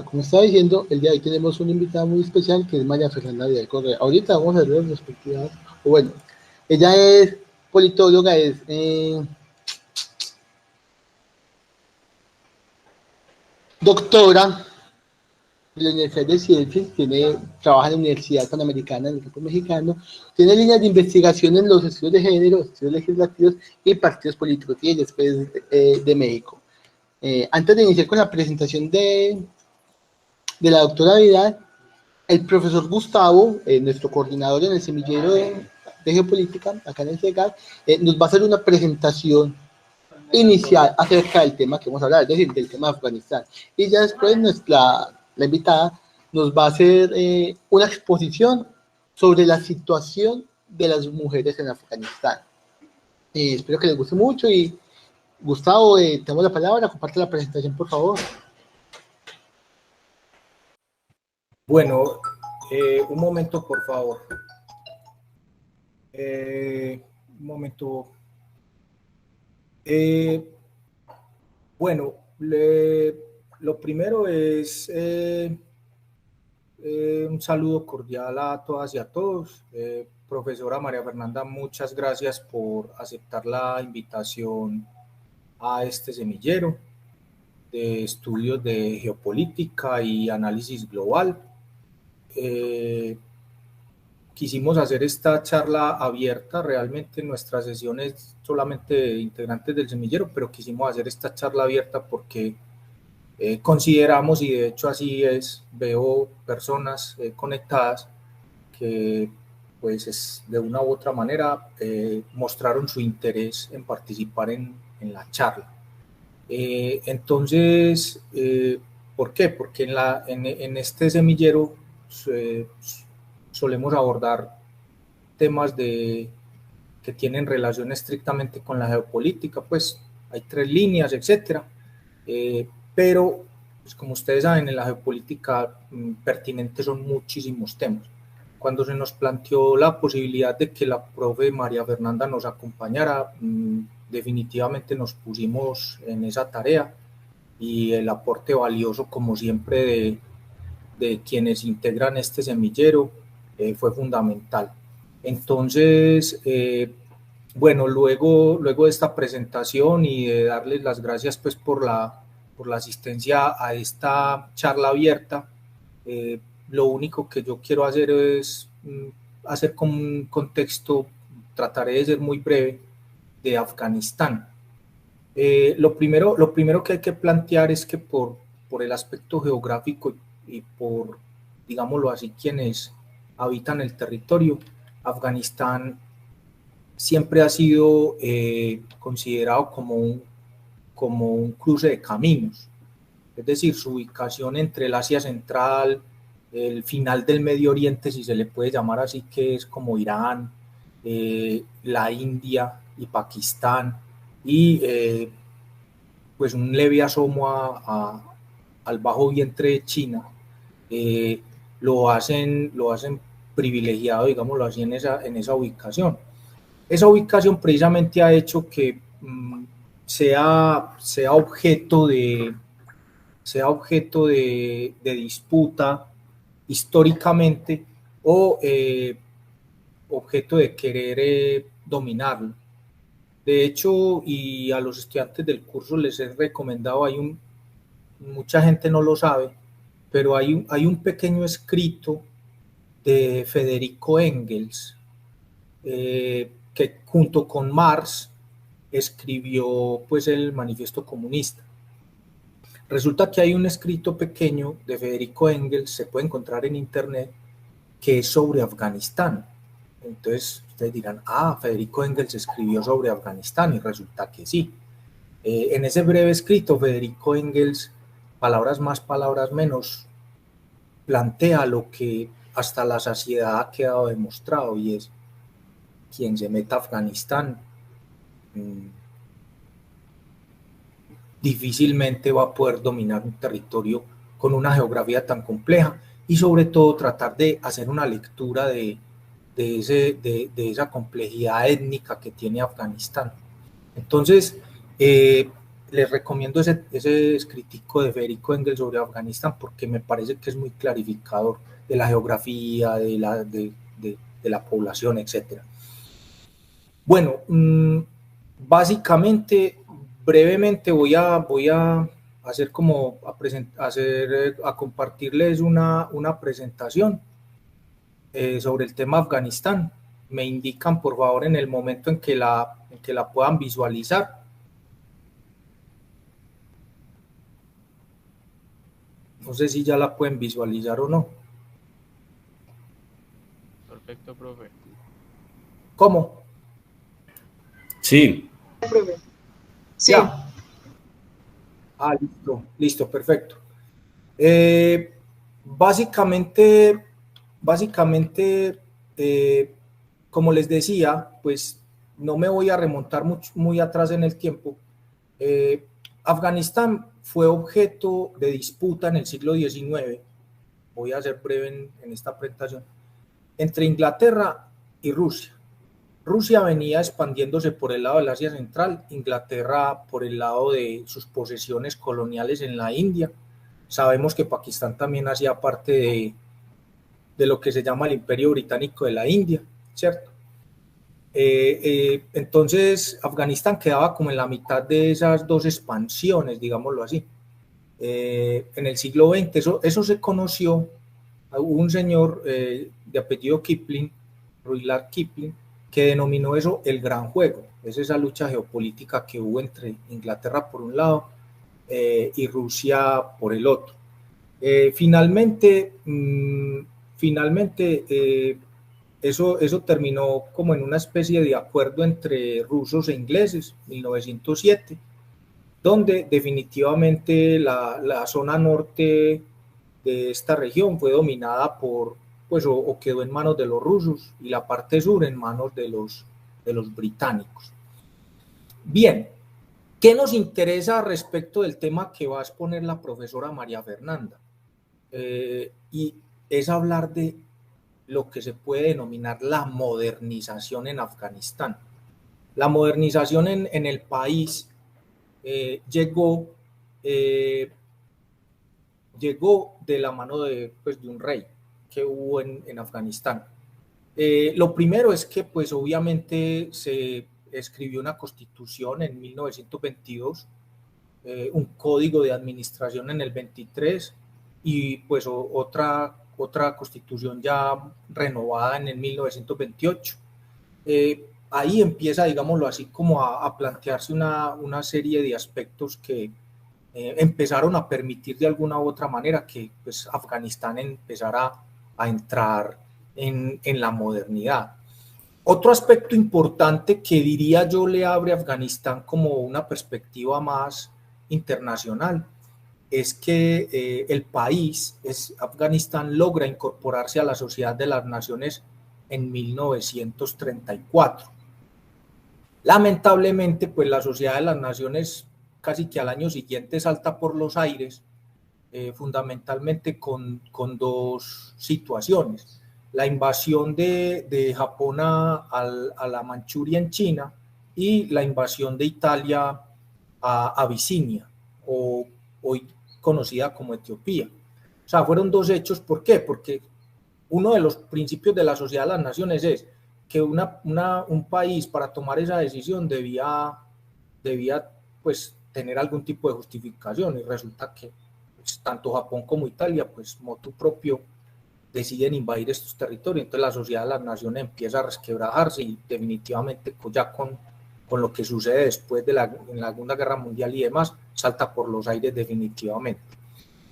Como estaba diciendo, el día de hoy tenemos una invitada muy especial que es María Fernanda Vidal Correa. Ahorita vamos a ver las respectivas, o bueno, ella es politóloga, es doctora de la Universidad de Ciencias, trabaja en la Universidad Panamericana en el campo mexicano, tiene líneas de investigación en los estudios de género, estudios legislativos y partidos políticos, y después de México. Antes de iniciar con la presentación de la doctora Vidal, el profesor Gustavo, nuestro coordinador en el semillero de geopolítica, acá en el CEGAR, nos va a hacer una presentación inicial acerca del tema que vamos a hablar, es decir, del tema de Afganistán. Y ya después la invitada nos va a hacer una exposición sobre la situación de las mujeres en Afganistán. Espero que les guste mucho y Gustavo, tenemos la palabra, comparte la presentación, por favor. Bueno, un momento, por favor. Un momento. Bueno, lo primero es un saludo cordial a todas y a todos. Profesora María Fernanda, muchas gracias por aceptar la invitación a este semillero de estudios de geopolítica y análisis global. Quisimos hacer esta charla abierta, realmente nuestra sesión es solamente integrantes del semillero, pero quisimos hacer esta charla abierta porque consideramos, y de hecho así es, veo personas conectadas que pues de una u otra manera mostraron su interés en participar en la charla. Entonces, ¿por qué? Porque en este semillero solemos abordar temas que tienen relación estrictamente con la geopolítica, pues hay 3 líneas, etcétera, pero pues como ustedes saben, en la geopolítica pertinentes son muchísimos temas. Cuando se nos planteó la posibilidad de que la profe María Fernanda nos acompañara, definitivamente nos pusimos en esa tarea y el aporte valioso, como siempre, de quienes integran este semillero fue fundamental. Entonces, bueno, luego de esta presentación y de darles las gracias pues por la asistencia a esta charla abierta, lo único que yo quiero hacer es hacer como un contexto, trataré de ser muy breve, de Afganistán. Lo primero que hay que plantear es que por el aspecto geográfico y por, digámoslo así, quienes habitan el territorio, Afganistán siempre ha sido considerado como un cruce de caminos, es decir, su ubicación entre el Asia Central, el final del Medio Oriente, si se le puede llamar así, que es como Irán, la India y Pakistán, y pues un leve asomo al bajo vientre de China, lo hacen privilegiado, digámoslo así, en esa ubicación. Esa ubicación precisamente ha hecho que sea objeto de disputa históricamente o objeto de querer dominarlo. De hecho, y a los estudiantes del curso les he recomendado, mucha gente no lo sabe, pero hay un pequeño escrito de Federico Engels, que junto con Marx escribió pues el Manifiesto Comunista. Resulta que hay un escrito pequeño de Federico Engels, se puede encontrar en internet, que es sobre Afganistán. Entonces ustedes dirán, Federico Engels escribió sobre Afganistán, y resulta que sí. En ese breve escrito, Federico Engels, palabras más, palabras menos, plantea lo que hasta la saciedad ha quedado demostrado, y es: quien se meta a Afganistán difícilmente va a poder dominar un territorio con una geografía tan compleja, y sobre todo tratar de hacer una lectura de esa complejidad étnica que tiene Afganistán. Entonces, les recomiendo ese escritico de Federico Engels sobre Afganistán porque me parece que es muy clarificador de la geografía, de la población, etc. Bueno, básicamente, brevemente voy a hacer como a compartirles una presentación sobre el tema Afganistán. Me indican por favor en el momento en que la puedan visualizar. No sé si ya la pueden visualizar o no. Perfecto, profe. ¿Cómo? Sí. Sí. Ya. Listo, perfecto. Básicamente, como les decía, pues no me voy a remontar muy atrás en el tiempo. Afganistán fue objeto de disputa en el siglo XIX, voy a ser breve en esta presentación, entre Inglaterra y Rusia. Rusia venía expandiéndose por el lado del Asia Central, Inglaterra por el lado de sus posesiones coloniales en la India. Sabemos que Pakistán también hacía parte de lo que se llama el Imperio Británico de la India, ¿cierto? Entonces Afganistán quedaba como en la mitad de esas dos expansiones, digámoslo así. En el siglo XX eso se conoció, hubo un señor de apellido Kipling, Rudyard Kipling, que denominó eso el gran juego. Es esa lucha geopolítica que hubo entre Inglaterra por un lado y Rusia por el otro. Finalmente eso terminó como en una especie de acuerdo entre rusos e ingleses, 1907, donde definitivamente la zona norte de esta región fue dominada por, pues, o quedó en manos de los rusos y la parte sur en manos de los británicos. Bien, ¿qué nos interesa respecto del tema que va a exponer la profesora María Fernanda? Y es hablar de lo que se puede denominar la modernización en Afganistán. La modernización en el país llegó de la mano de un rey que hubo en Afganistán. Lo primero es que pues obviamente se escribió una constitución en 1922, un código de administración en el 23 y pues otra constitución ya renovada en el 1928. Ahí empieza, digámoslo así, como a plantearse una serie de aspectos que empezaron a permitir de alguna u otra manera que pues, Afganistán empezara a entrar en la modernidad. Otro aspecto importante que diría yo le abre a Afganistán como una perspectiva más internacional es que el país, Afganistán, logra incorporarse a la Sociedad de las Naciones en 1934. Lamentablemente, pues la Sociedad de las Naciones casi que al año siguiente salta por los aires, fundamentalmente con dos situaciones. La invasión de Japón a la Manchuria en China y la invasión de Italia a Abisinia, o hoy conocida como Etiopía. O sea, fueron dos hechos. ¿Por qué? Porque uno de los principios de la Sociedad de las Naciones es que un país para tomar esa decisión debía pues tener algún tipo de justificación, y resulta que pues, tanto Japón como Italia pues motu propio deciden invadir estos territorios. Entonces la Sociedad de las Naciones empieza a resquebrajarse y definitivamente ya con lo que sucede después en la Segunda Guerra Mundial y demás, salta por los aires definitivamente.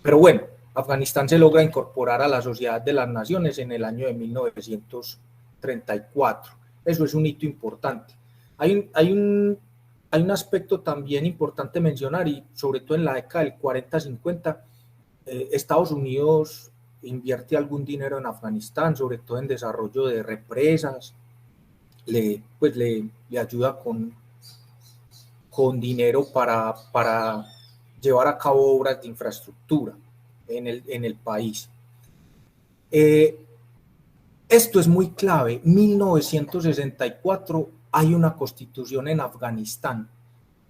Pero bueno, Afganistán se logra incorporar a la Sociedad de las Naciones en el año de 1934. Eso es un hito importante. Hay un aspecto también importante mencionar, y sobre todo en la década del 40-50, Estados Unidos invierte algún dinero en Afganistán, sobre todo en desarrollo de represas, le ayuda con dinero para llevar a cabo obras de infraestructura en el país. Esto es muy clave. 1964 hay una constitución en Afganistán.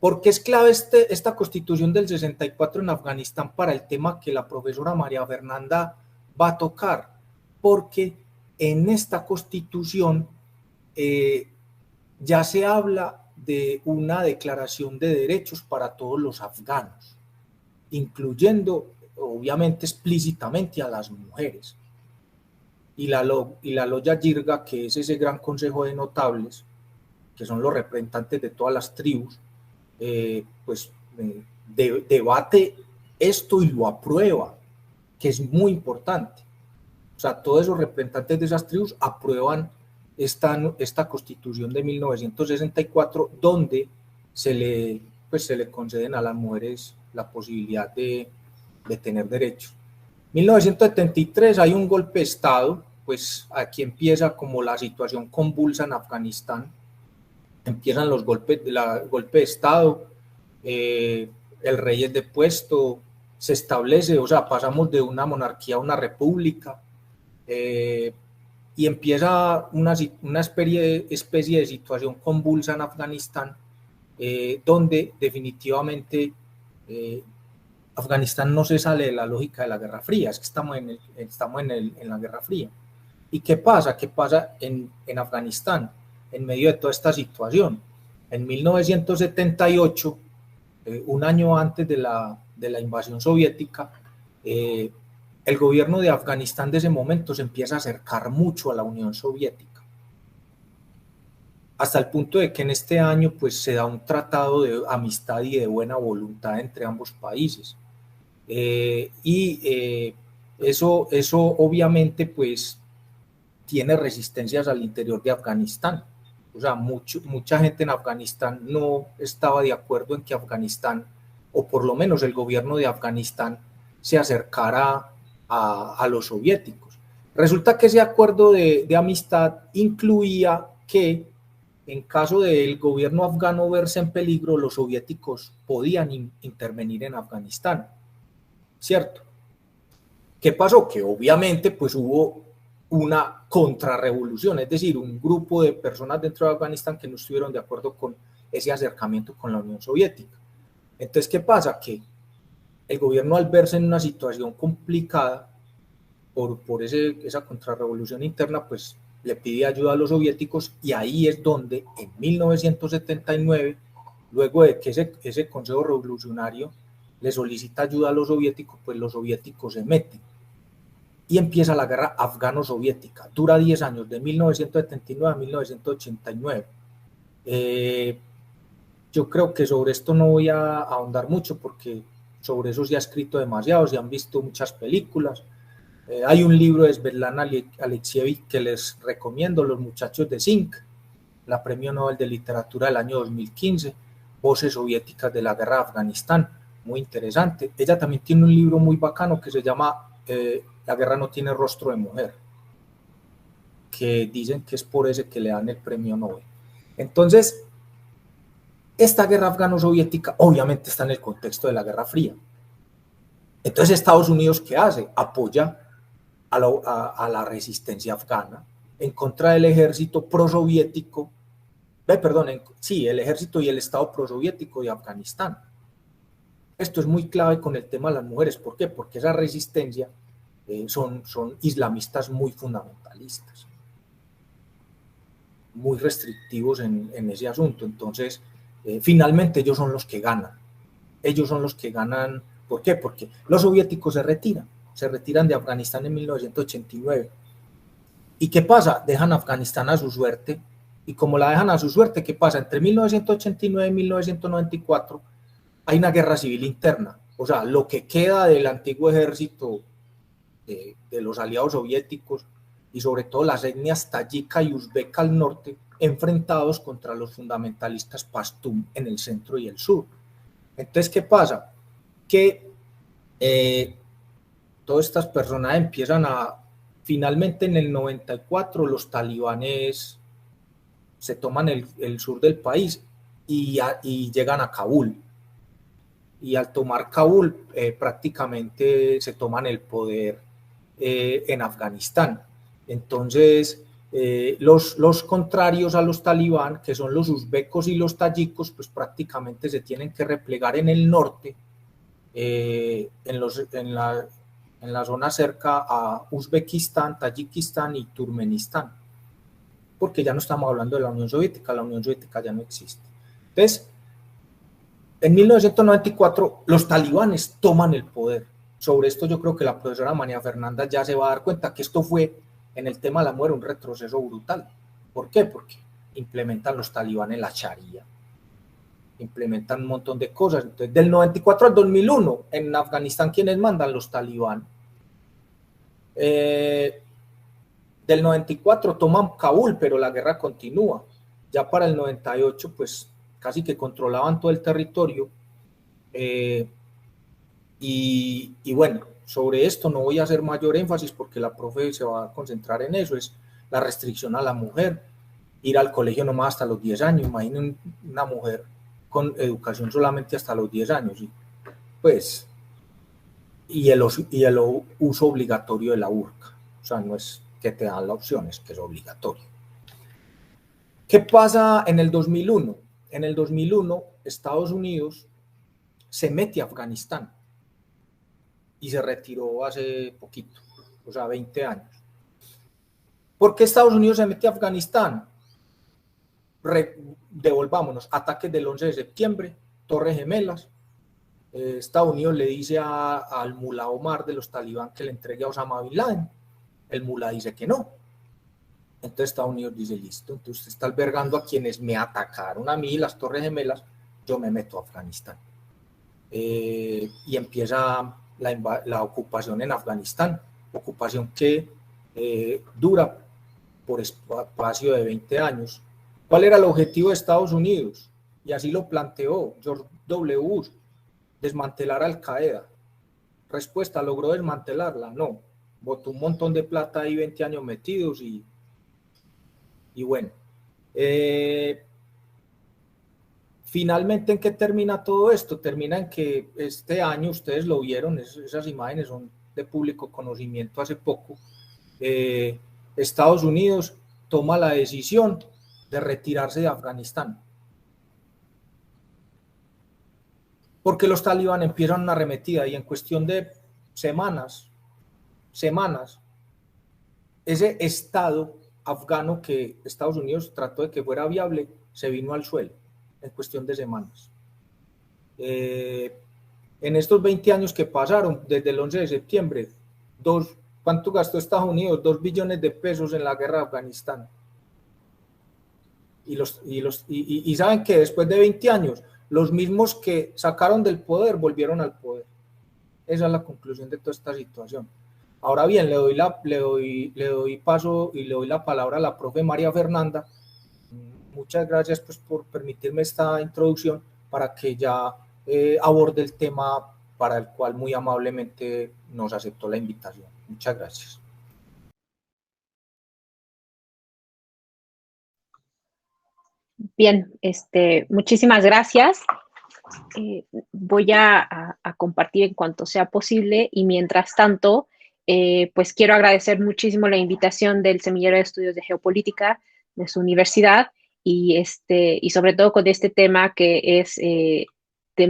¿Por qué es clave esta constitución del 64 en Afganistán para el tema que la profesora María Fernanda va a tocar? Porque en esta constitución ya se habla de una declaración de derechos para todos los afganos, incluyendo obviamente explícitamente a las mujeres. Y la Loya Jirga, que es ese gran consejo de notables, que son los representantes de todas las tribus, debate esto y lo aprueba, que es muy importante. O sea, todos esos representantes de esas tribus aprueban esta constitución de 1964, donde se le conceden a las mujeres la posibilidad de tener derechos. 1973 hay un golpe de Estado, pues aquí empieza como la situación convulsa en Afganistán, empiezan los golpe de Estado, el rey es depuesto, se establece, o sea, pasamos de una monarquía a una república, y empieza una especie de situación convulsa en Afganistán, donde definitivamente Afganistán no se sale de la lógica de la Guerra Fría, es que estamos en la Guerra Fría. ¿Y qué pasa? ¿Qué pasa en Afganistán en medio de toda esta situación? En 1978, un año antes de la invasión soviética, el gobierno de Afganistán de ese momento se empieza a acercar mucho a la Unión Soviética, hasta el punto de que en este año pues, se da un tratado de amistad y de buena voluntad entre ambos países. Eso obviamente pues tiene resistencias al interior de Afganistán. O sea, mucha gente en Afganistán no estaba de acuerdo en que Afganistán, o por lo menos el gobierno de Afganistán, se acercara a los soviéticos. Resulta que ese acuerdo de amistad incluía que en caso del gobierno afgano verse en peligro, los soviéticos podían intervenir en Afganistán, ¿cierto? ¿Qué pasó? Que obviamente pues hubo una contrarrevolución, es decir, un grupo de personas dentro de Afganistán que no estuvieron de acuerdo con ese acercamiento con la Unión Soviética. Entonces, ¿qué pasa? Que el gobierno, al verse en una situación complicada por esa contrarrevolución interna, pues le pide ayuda a los soviéticos, y ahí es donde en 1979, luego de que ese Consejo Revolucionario le solicita ayuda a los soviéticos, pues los soviéticos se meten y empieza la guerra afgano-soviética. Dura 10 años, de 1979 a 1989. Yo creo que sobre esto no voy a ahondar mucho porque sobre eso se ha escrito demasiado, se han visto muchas películas. Hay un libro de Svetlana Alexievich que les recomiendo, Los muchachos de Zinc, la Premio Nobel de Literatura del año 2015, Voces soviéticas de la guerra de Afganistán, muy interesante. Ella también tiene un libro muy bacano que se llama La guerra no tiene rostro de mujer, que dicen que es por ese que le dan el Premio Nobel. Entonces, esta guerra afgano-soviética obviamente está en el contexto de la Guerra Fría. Entonces, Estados Unidos, ¿qué hace? Apoya a la resistencia afgana en contra del ejército prosoviético, el ejército y el Estado prosoviético de Afganistán. Esto es muy clave con el tema de las mujeres. ¿Por qué? Porque esa resistencia son islamistas muy fundamentalistas, muy restrictivos en ese asunto. Entonces, finalmente ellos son los que ganan. Ellos son los que ganan. ¿Por qué? Porque los soviéticos se retiran de Afganistán en 1989. ¿Y qué pasa? Dejan Afganistán a su suerte. Y como la dejan a su suerte, ¿qué pasa? Entre 1989 y 1994 hay una guerra civil interna. O sea, lo que queda del antiguo ejército de los aliados soviéticos y sobre todo las etnias tayika y uzbeka al norte, enfrentados contra los fundamentalistas pastún en el centro y el sur. Entonces, ¿qué pasa? Que todas estas personas empiezan finalmente en el 94 los talibanes se toman el sur del país y llegan a Kabul. Y al tomar Kabul prácticamente se toman el poder en Afganistán. Entonces Los contrarios a los talibán, que son los uzbecos y los tayikos, pues prácticamente se tienen que replegar en el norte, en la zona cerca a Uzbekistán, Tayikistán y Turkmenistán, porque ya no estamos hablando de la Unión Soviética ya no existe. Entonces, en 1994 los talibanes toman el poder. Sobre esto yo creo que la profesora María Fernanda ya se va a dar cuenta que esto fue, en el tema de la mujer, un retroceso brutal. ¿Por qué? Porque implementan los talibanes la Sharia, implementan un montón de cosas. Entonces, del 94 al 2001, en Afganistán, ¿quiénes mandan? Los talibanes. Del 94 toman Kabul, pero la guerra continúa. Ya para el 98, pues casi que controlaban todo el territorio. Y bueno, sobre esto no voy a hacer mayor énfasis porque la profe se va a concentrar en eso, es la restricción a la mujer, ir al colegio nomás hasta los 10 años, imaginen una mujer con educación solamente hasta los 10 años, y pues, y el uso obligatorio de la burka, o sea, no es que te dan la opción, es que es obligatorio. ¿Qué pasa en el 2001? En el 2001, Estados Unidos se mete a Afganistán y se retiró hace poquito, o sea, 20 años. ¿Por qué Estados Unidos se mete a Afganistán? Devolvámonos, ataques del 11 de septiembre, Torres Gemelas. Estados Unidos le dice al mulá Omar de los talibán que le entregue a Osama Bin Laden. El mulá dice que no. Entonces Estados Unidos dice, listo, entonces usted está albergando a quienes me atacaron a mí, las Torres Gemelas, yo me meto a Afganistán. Y empieza la ocupación en Afganistán, ocupación que dura por espacio de 20 años. ¿Cuál era el objetivo de Estados Unidos? Y así lo planteó George W. Bush, desmantelar Al Qaeda. Respuesta, ¿logró desmantelarla? No, botó un montón de plata ahí, 20 años metidos y bueno. Finalmente, ¿en qué termina todo esto? Termina en que este año, ustedes lo vieron, esas imágenes son de público conocimiento hace poco, Estados Unidos toma la decisión de retirarse de Afganistán. Porque los talibanes empiezan una arremetida y en cuestión de semanas, ese estado afgano que Estados Unidos trató de que fuera viable, se vino al suelo en cuestión de semanas. En estos 20 años que pasaron, desde el 11 de septiembre, ¿cuánto gastó Estados Unidos? 2 billones de pesos en la guerra de Afganistán. Y saben que después de 20 años, los mismos que sacaron del poder volvieron al poder. Esa es la conclusión de toda esta situación. Ahora bien, le doy paso y le doy la palabra a la profe María Fernanda. Muchas gracias pues, por permitirme esta introducción para que ya aborde el tema para el cual muy amablemente nos aceptó la invitación. Muchas gracias. Bien, muchísimas gracias. Voy a compartir en cuanto sea posible y mientras tanto, pues quiero agradecer muchísimo la invitación del Semillero de Estudios de Geopolítica de su universidad y sobre todo con este tema que es de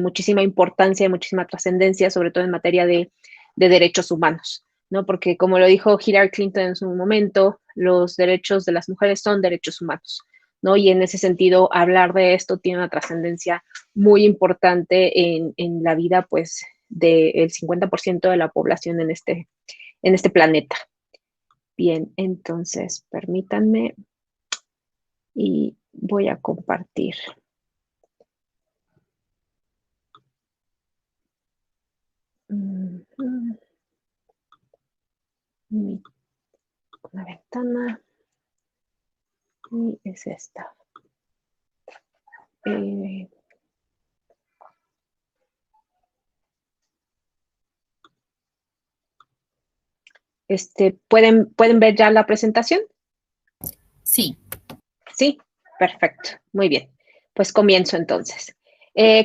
muchísima importancia, de muchísima trascendencia, sobre todo en materia de derechos humanos, ¿no? Porque como lo dijo Hillary Clinton en su momento, los derechos de las mujeres son derechos humanos, ¿no? Y en ese sentido, hablar de esto tiene una trascendencia muy importante en la vida, pues, del 50% de la población en este planeta. Bien, entonces, permítanme y voy a compartir. Una ventana. Y es esta. ¿Pueden ver ya la presentación? Sí. Sí, perfecto. Muy bien. Pues comienzo entonces.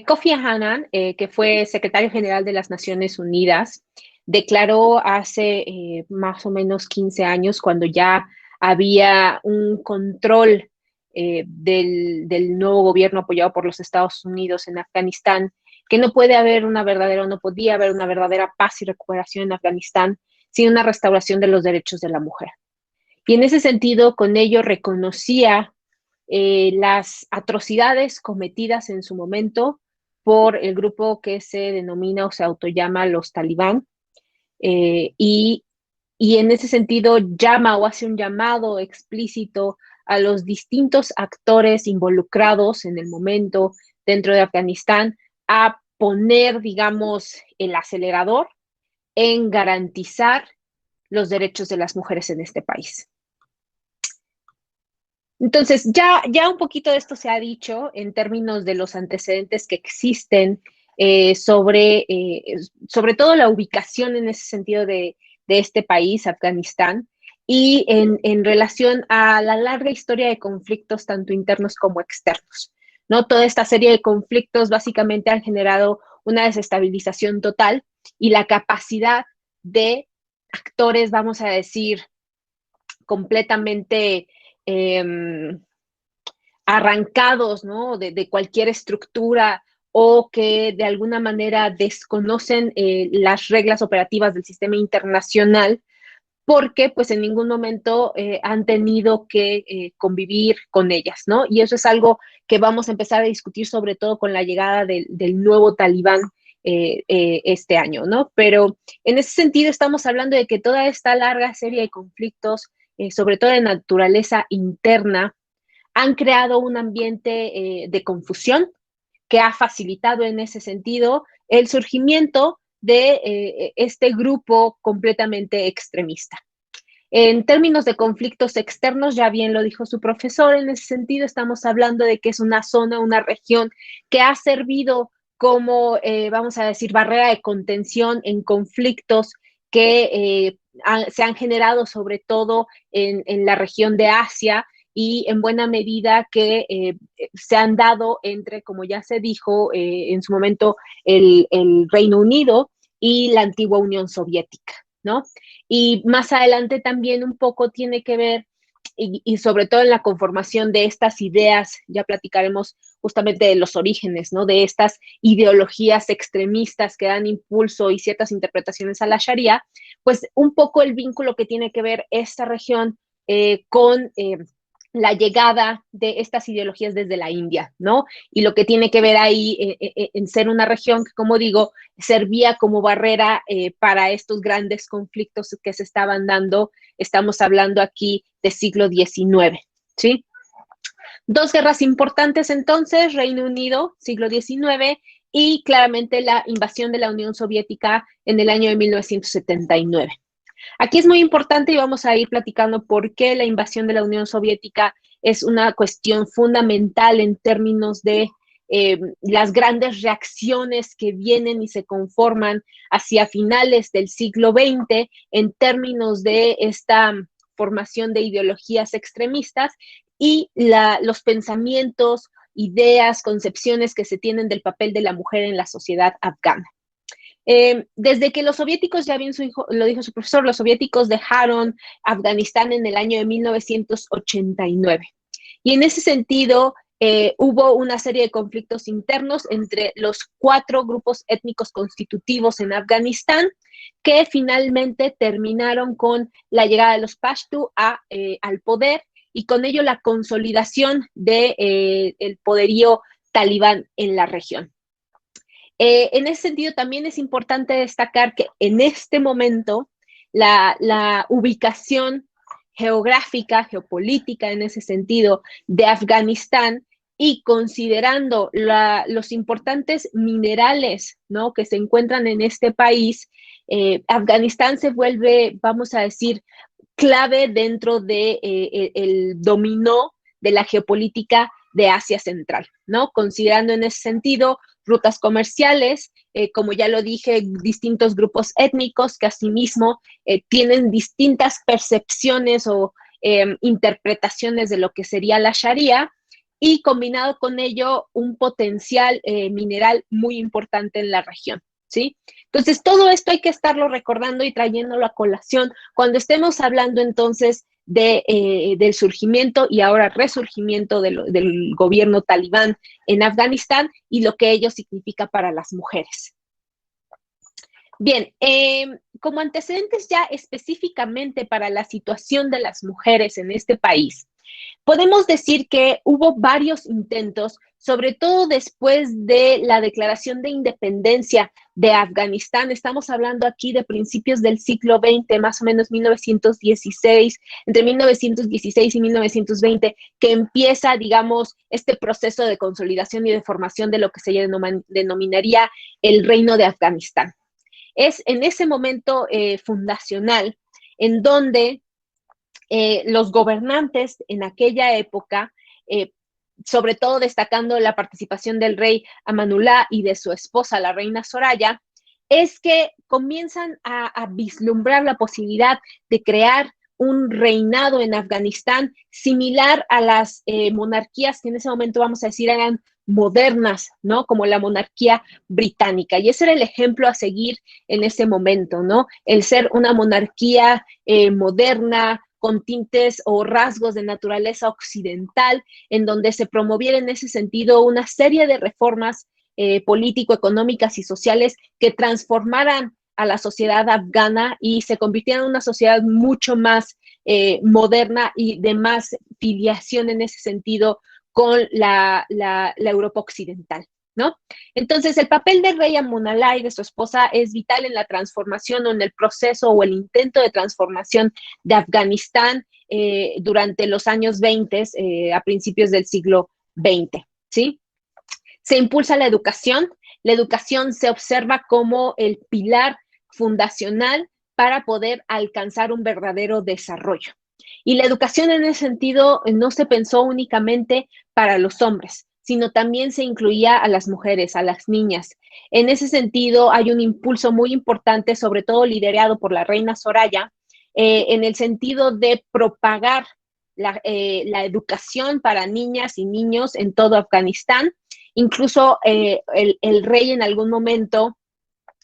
Kofi Annan, que fue secretario general de las Naciones Unidas, declaró hace más o menos 15 años, cuando ya había un control del nuevo gobierno apoyado por los Estados Unidos en Afganistán, que no podía haber una verdadera paz y recuperación en Afganistán sin una restauración de los derechos de la mujer. Y en ese sentido, con ello reconocía las atrocidades cometidas en su momento por el grupo que se denomina o se autollama los talibán, y en ese sentido llama o hace un llamado explícito a los distintos actores involucrados en el momento dentro de Afganistán a poner, digamos, el acelerador en garantizar los derechos de las mujeres en este país. Entonces, ya un poquito de esto se ha dicho en términos de los antecedentes que existen sobre todo la ubicación en ese sentido de este país, Afganistán, y en relación a la larga historia de conflictos, tanto internos como externos, ¿no? Toda esta serie de conflictos básicamente han generado una desestabilización total y la capacidad de actores, vamos a decir, completamente arrancados, ¿no? de cualquier estructura o que de alguna manera desconocen las reglas operativas del sistema internacional, porque pues en ningún momento han tenido que convivir con ellas, ¿no? Y eso es algo que vamos a empezar a discutir sobre todo con la llegada del nuevo talibán este año, ¿no? Pero en ese sentido estamos hablando de que toda esta larga serie de conflictos, sobre todo de naturaleza interna, han creado un ambiente de confusión que ha facilitado en ese sentido el surgimiento de este grupo completamente extremista. En términos de conflictos externos, ya bien lo dijo su profesor, en ese sentido estamos hablando de que es una zona, una región que ha servido como, vamos a decir, barrera de contención en conflictos que se han generado sobre todo en la región de Asia y en buena medida que se han dado entre, como ya se dijo en su momento, el Reino Unido y la antigua Unión Soviética, ¿no? Y más adelante también un poco tiene que ver, y sobre todo en la conformación de estas ideas, ya platicaremos justamente de los orígenes, ¿no? De estas ideologías extremistas que dan impulso y ciertas interpretaciones a la Sharia, pues un poco el vínculo que tiene que ver esta región con la llegada de estas ideologías desde la India, ¿no? Y lo que tiene que ver ahí en ser una región que, como digo, servía como barrera para estos grandes conflictos que se estaban dando. Estamos hablando aquí de siglo XIX, ¿sí? Dos guerras importantes entonces, Reino Unido, siglo XIX, y claramente la invasión de la Unión Soviética en el año de 1979. Aquí es muy importante y vamos a ir platicando por qué la invasión de la Unión Soviética es una cuestión fundamental en términos de las grandes reacciones que vienen y se conforman hacia finales del siglo XX en términos de esta formación de ideologías extremistas y los pensamientos, ideas, concepciones que se tienen del papel de la mujer en la sociedad afgana. Desde que los soviéticos, ya bien lo dijo su profesor, los soviéticos dejaron Afganistán en el año de 1989. Y en ese sentido, hubo una serie de conflictos internos entre los 4 grupos étnicos constitutivos en Afganistán, que finalmente terminaron con la llegada de los Pashtu al poder y con ello la consolidación del poderío talibán en la región. En ese sentido, también es importante destacar que en este momento la ubicación geográfica, geopolítica en ese sentido de Afganistán y considerando los importantes minerales, ¿no?, que se encuentran en este país, Afganistán se vuelve, vamos a decir, clave dentro de el dominó de la geopolítica de Asia Central, ¿no? Considerando en ese sentido rutas comerciales, como ya lo dije, distintos grupos étnicos que asimismo tienen distintas percepciones o interpretaciones de lo que sería la Sharia, y combinado con ello un potencial mineral muy importante en la región, ¿sí? Entonces, todo esto hay que estarlo recordando y trayéndolo a colación cuando estemos hablando entonces del surgimiento y ahora resurgimiento del gobierno talibán en Afganistán y lo que ello significa para las mujeres. Bien, como antecedentes ya específicamente para la situación de las mujeres en este país, podemos decir que hubo varios intentos, sobre todo después de la declaración de independencia de Afganistán. Estamos hablando aquí de principios del siglo XX, más o menos 1916, entre 1916 y 1920, que empieza, digamos, este proceso de consolidación y de formación de lo que se denominaría el Reino de Afganistán. Es en ese momento fundacional en donde los gobernantes en aquella época, sobre todo destacando la participación del rey Amanullah y de su esposa, la reina Soraya, es que comienzan a vislumbrar la posibilidad de crear un reinado en Afganistán similar a las monarquías que en ese momento, vamos a decir, eran modernas, ¿no? Como la monarquía británica. Y ese era el ejemplo a seguir en ese momento, ¿no? El ser una monarquía moderna, con tintes o rasgos de naturaleza occidental, en donde se promoviera en ese sentido una serie de reformas político, económicas y sociales que transformaran a la sociedad afgana y se convirtieran en una sociedad mucho más moderna y de más filiación en ese sentido con la Europa occidental, ¿no? Entonces, el papel del rey Amanullah y de su esposa es vital en la transformación o en el proceso o el intento de transformación de Afganistán durante los años 20, a principios del siglo XX, ¿sí? Se impulsa la educación se observa como el pilar fundacional para poder alcanzar un verdadero desarrollo. Y la educación en ese sentido no se pensó únicamente para los hombres, sino también se incluía a las mujeres, a las niñas. En ese sentido, hay un impulso muy importante, sobre todo liderado por la reina Soraya, en el sentido de propagar la educación para niñas y niños en todo Afganistán. Incluso el rey en algún momento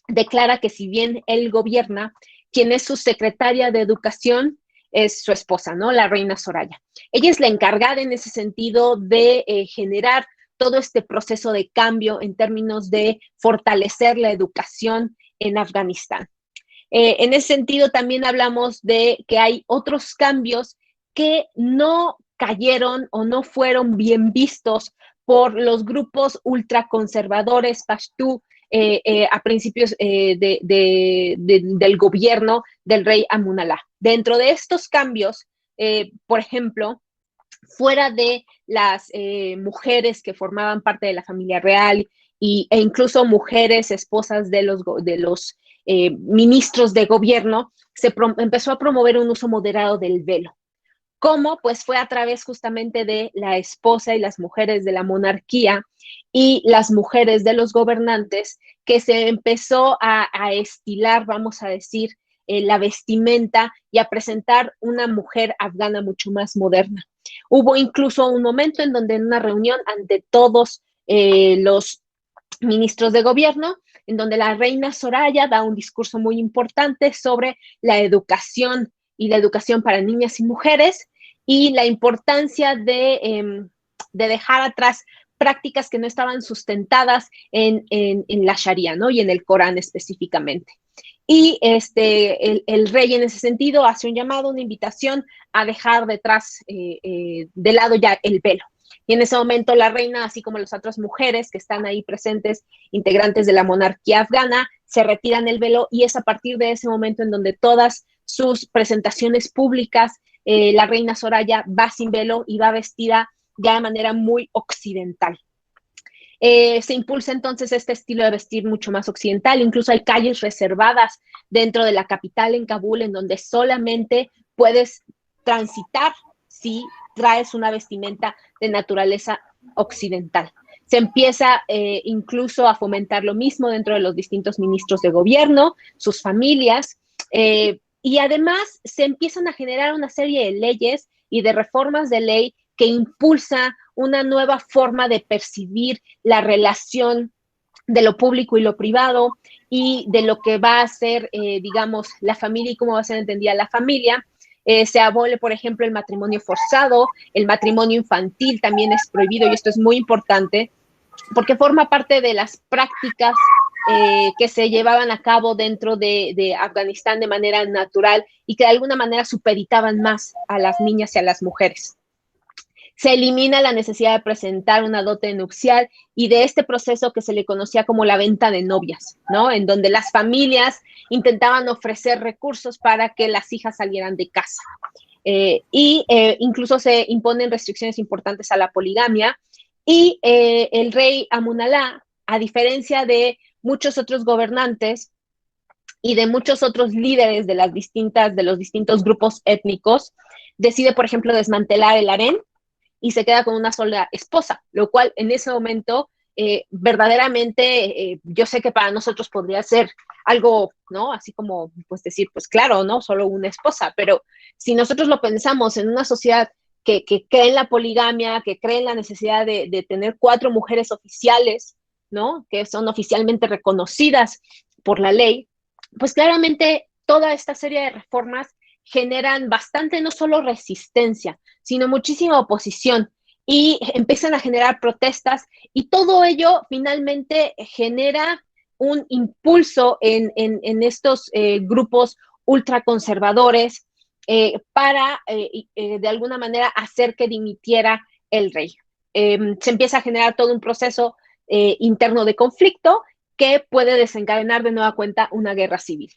declara que si bien él gobierna, quien es su secretaria de educación es su esposa, ¿no? La reina Soraya. Ella es la encargada en ese sentido de generar todo este proceso de cambio en términos de fortalecer la educación en Afganistán. En ese sentido también hablamos de que hay otros cambios que no cayeron o no fueron bien vistos por los grupos ultraconservadores Pashtú a principios del gobierno del rey Amanullah. Dentro de estos cambios, por ejemplo, fuera de las mujeres que formaban parte de la familia real e incluso mujeres esposas de los ministros de gobierno, empezó a promover un uso moderado del velo. ¿Cómo? Pues fue a través justamente de la esposa y las mujeres de la monarquía y las mujeres de los gobernantes que se empezó a estilar, vamos a decir, la vestimenta y a presentar una mujer afgana mucho más moderna. Hubo incluso un momento en donde en una reunión ante todos los ministros de gobierno, en donde la reina Soraya da un discurso muy importante sobre la educación y la educación para niñas y mujeres y la importancia de dejar atrás prácticas que no estaban sustentadas en la Sharia, ¿no? Y en el Corán específicamente. Y el rey en ese sentido hace un llamado, una invitación a dejar detrás, de lado ya el velo. Y en ese momento la reina, así como las otras mujeres que están ahí presentes, integrantes de la monarquía afgana, se retiran el velo y es a partir de ese momento en donde todas sus presentaciones públicas, la reina Soraya va sin velo y va vestida ya de manera muy occidental. Se impulsa entonces este estilo de vestir mucho más occidental, incluso hay calles reservadas dentro de la capital en Kabul en donde solamente puedes transitar si traes una vestimenta de naturaleza occidental. Se empieza incluso a fomentar lo mismo dentro de los distintos ministros de gobierno, sus familias, y además se empiezan a generar una serie de leyes y de reformas de ley que impulsa una nueva forma de percibir la relación de lo público y lo privado y de lo que va a ser, digamos, la familia y cómo va a ser entendida la familia. se abole, por ejemplo, el matrimonio forzado, el matrimonio infantil también es prohibido, y esto es muy importante porque forma parte de las prácticas que se llevaban a cabo dentro de Afganistán de manera natural y que de alguna manera supeditaban más a las niñas y a las mujeres. Se elimina la necesidad de presentar una dote nupcial y de este proceso que se le conocía como la venta de novias, ¿no? En donde las familias intentaban ofrecer recursos para que las hijas salieran de casa. Incluso se imponen restricciones importantes a la poligamia y el rey Amun-Alá, a diferencia de muchos otros gobernantes y de muchos otros líderes de los distintos grupos étnicos, decide, por ejemplo, desmantelar el harén y se queda con una sola esposa, lo cual en ese momento verdaderamente yo sé que para nosotros podría ser algo, ¿no? Así como, pues decir, pues claro, ¿no? Solo una esposa, pero si nosotros lo pensamos en una sociedad que cree en la poligamia, que cree en la necesidad de tener 4 mujeres oficiales, ¿no? Que son oficialmente reconocidas por la ley, pues claramente toda esta serie de reformas generan bastante, no solo resistencia, sino muchísima oposición y empiezan a generar protestas y todo ello finalmente genera un impulso en estos grupos ultraconservadores para de alguna manera hacer que dimitiera el rey. Se empieza a generar todo un proceso interno de conflicto que puede desencadenar de nueva cuenta una guerra civil.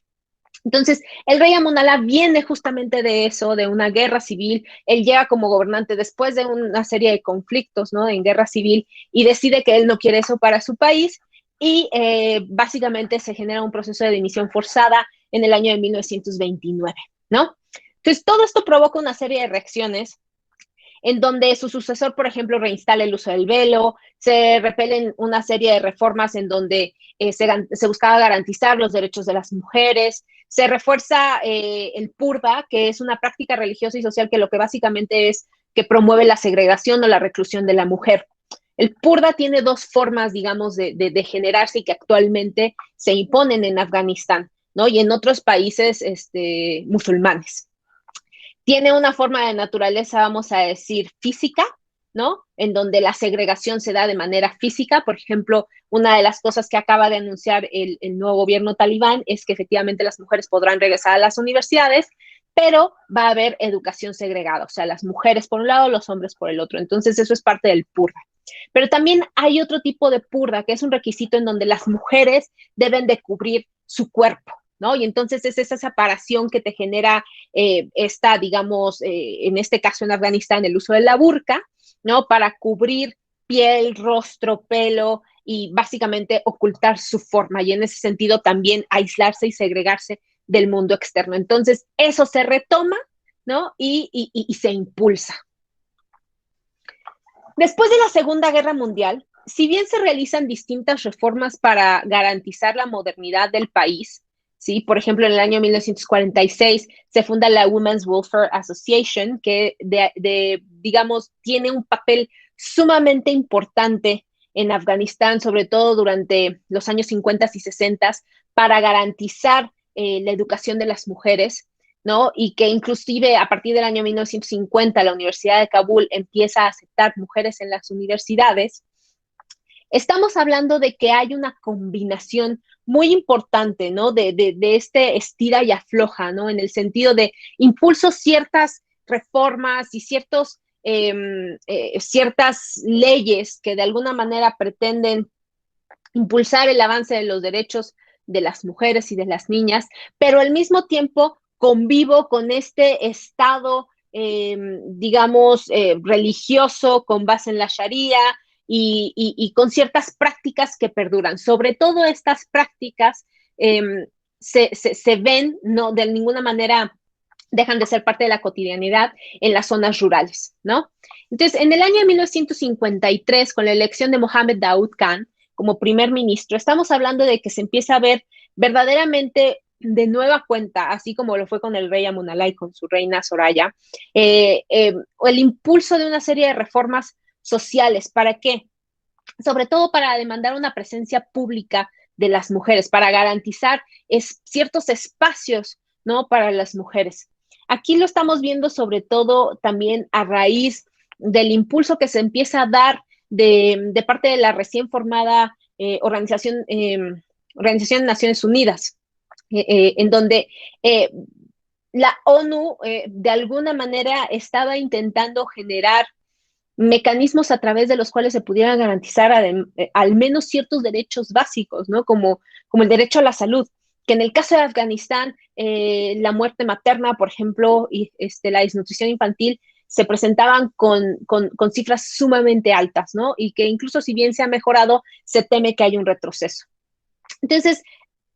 Entonces, el rey Amun-Alá viene justamente de eso, de una guerra civil. Él llega como gobernante después de una serie de conflictos, ¿no? En guerra civil, y decide que él no quiere eso para su país, y básicamente se genera un proceso de dimisión forzada en el año de 1929, ¿no? Entonces, todo esto provoca una serie de reacciones en donde su sucesor, por ejemplo, reinstala el uso del velo, se repelen una serie de reformas en donde se buscaba garantizar los derechos de las mujeres, se refuerza el purda, que es una práctica religiosa y social que lo que básicamente es que promueve la segregación o la reclusión de la mujer. El purda tiene 2 formas, digamos, de generarse y que actualmente se imponen en Afganistán, ¿no? Y en otros países musulmanes. Tiene una forma de naturaleza, vamos a decir, física, ¿no? En donde la segregación se da de manera física. Por ejemplo, una de las cosas que acaba de anunciar el nuevo gobierno talibán es que efectivamente las mujeres podrán regresar a las universidades, pero va a haber educación segregada, o sea, las mujeres por un lado, los hombres por el otro. Entonces, eso es parte del purda. Pero también hay otro tipo de purda, que es un requisito en donde las mujeres deben de cubrir su cuerpo, ¿no? Y entonces es esa separación que te genera esta, digamos, en este caso en Afganistán, el uso de la burka, ¿no? Para cubrir piel, rostro, pelo y básicamente ocultar su forma y en ese sentido también aislarse y segregarse del mundo externo. Entonces, eso se retoma, ¿no? Y se impulsa. Después de la Segunda Guerra Mundial, si bien se realizan distintas reformas para garantizar la modernidad del país, ¿sí? Por ejemplo, en el año 1946 se funda la Women's Welfare Association, que digamos, tiene un papel sumamente importante en Afganistán, sobre todo durante los años 50 y 60, para garantizar la educación de las mujeres, ¿no? Y que inclusive a partir del año 1950 la Universidad de Kabul empieza a aceptar mujeres en las universidades. Estamos hablando de que hay una combinación muy importante, ¿no? De este estira y afloja, ¿no? En el sentido de impulso ciertas reformas y ciertas leyes que de alguna manera pretenden impulsar el avance de los derechos de las mujeres y de las niñas, pero al mismo tiempo convivo con este estado, digamos, religioso con base en la Sharia, y con ciertas prácticas que perduran. Sobre todo estas prácticas se ven, no de ninguna manera dejan de ser parte de la cotidianidad en las zonas rurales, ¿no? Entonces, en el año 1953, con la elección de Mohammed Daoud Khan como primer ministro, estamos hablando de que se empieza a ver verdaderamente de nueva cuenta, así como lo fue con el rey Amun-Alá y con su reina Soraya, el impulso de una serie de reformas sociales. ¿Para qué? Sobre todo para demandar una presencia pública de las mujeres, para garantizar ciertos espacios, ¿no? Para las mujeres. aquí lo estamos viendo sobre todo también a raíz del impulso que se empieza a dar de parte de la recién formada Organización de Naciones Unidas, en donde la ONU de alguna manera estaba intentando generar mecanismos a través de los cuales se pudieran garantizar al menos ciertos derechos básicos, ¿no? Como el derecho a la salud, que en el caso de Afganistán, la muerte materna, por ejemplo, y la desnutrición infantil, se presentaban con cifras sumamente altas, ¿no? Y que incluso si bien se ha mejorado, se teme que haya un retroceso. Entonces,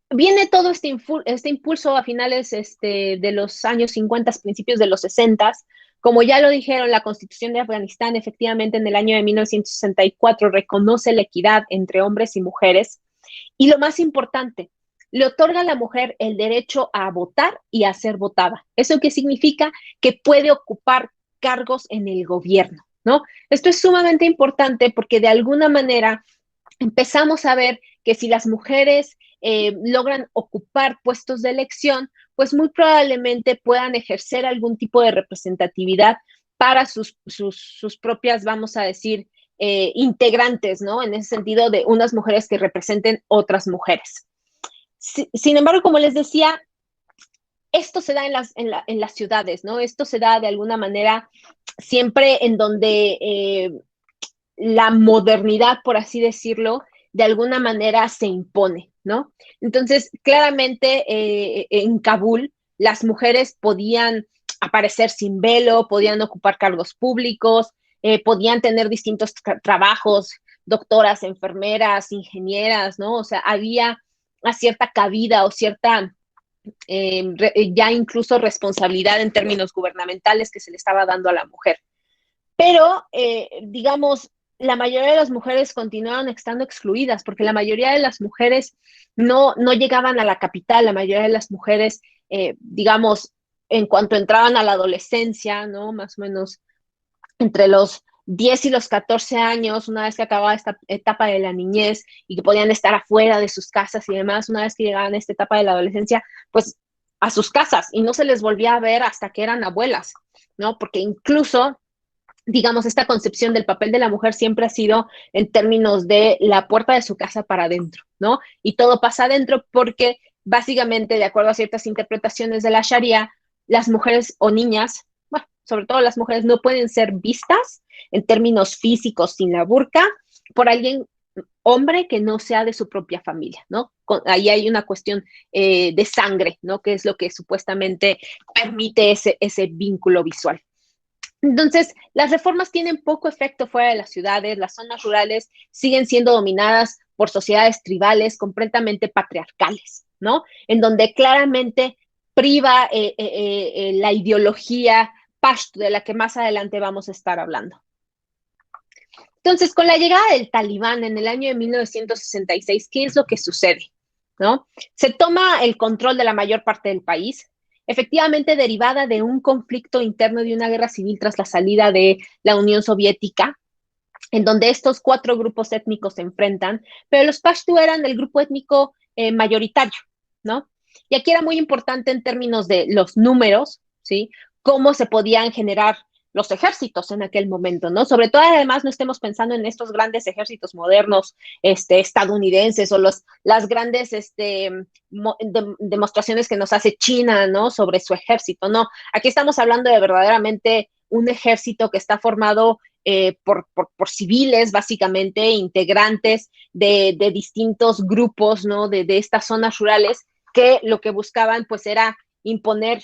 viene todo este impulso a finales de los años 50, principios de los 60. Como ya lo dijeron, la Constitución de Afganistán efectivamente en el año de 1964 reconoce la equidad entre hombres y mujeres. Y lo más importante, le otorga a la mujer el derecho a votar y a ser votada. ¿Eso qué significa? Que puede ocupar cargos en el gobierno, ¿no? Esto es sumamente importante porque de alguna manera empezamos a ver que si las mujeres logran ocupar puestos de elección, pues muy probablemente puedan ejercer algún tipo de representatividad para sus propias, vamos a decir, integrantes, ¿no? En ese sentido, de unas mujeres que representen otras mujeres. Sin embargo, como les decía, esto se da en las ciudades, ¿no? Esto se da de alguna manera siempre en donde la modernidad, por así decirlo, de alguna manera se impone, ¿no? Entonces, claramente en Kabul las mujeres podían aparecer sin velo, podían ocupar cargos públicos, podían tener distintos trabajos, doctoras, enfermeras, ingenieras, ¿no? O sea, había una cierta cabida o cierta ya incluso responsabilidad en términos gubernamentales que se le estaba dando a la mujer. Pero, digamos, la mayoría de las mujeres continuaron estando excluidas porque la mayoría de las mujeres no llegaban a la capital, la mayoría de las mujeres, digamos, en cuanto entraban a la adolescencia, ¿no? Más o menos entre los 10 y los 14 años, una vez que acababa esta etapa de la niñez y que podían estar afuera de sus casas y demás, una vez que llegaban a esta etapa de la adolescencia, pues a sus casas y no se les volvía a ver hasta que eran abuelas, ¿no? Porque incluso, digamos, esta concepción del papel de la mujer siempre ha sido en términos de la puerta de su casa para adentro, ¿no? Y todo pasa adentro porque básicamente, de acuerdo a ciertas interpretaciones de la Sharia, las mujeres o niñas, bueno, sobre todo las mujeres, no pueden ser vistas en términos físicos sin la burka por alguien, hombre, que no sea de su propia familia, ¿no? Ahí hay una cuestión de sangre, ¿no? Que es lo que supuestamente permite ese vínculo visual. Entonces, las reformas tienen poco efecto fuera de las ciudades, las zonas rurales siguen siendo dominadas por sociedades tribales completamente patriarcales, ¿no? En donde claramente priva la ideología pashto de la que más adelante vamos a estar hablando. Entonces, con la llegada del Talibán en el año de 1966, ¿qué es lo que sucede? ¿No? Se toma el control de la mayor parte del país, efectivamente derivada de un conflicto interno de una guerra civil tras la salida de la Unión Soviética, en donde estos 4 grupos étnicos se enfrentan, pero los pashto eran el grupo étnico mayoritario, ¿no? Y aquí era muy importante en términos de los números, ¿sí? Cómo se podían generar los ejércitos en aquel momento, ¿no? Sobre todo, además, no estemos pensando en estos grandes ejércitos modernos, estadounidenses o las grandes demostraciones que nos hace China, ¿no? Sobre su ejército, no. Aquí estamos hablando de verdaderamente un ejército que está formado por civiles, básicamente, integrantes de distintos grupos, ¿no? De estas zonas rurales que lo que buscaban, pues, era imponer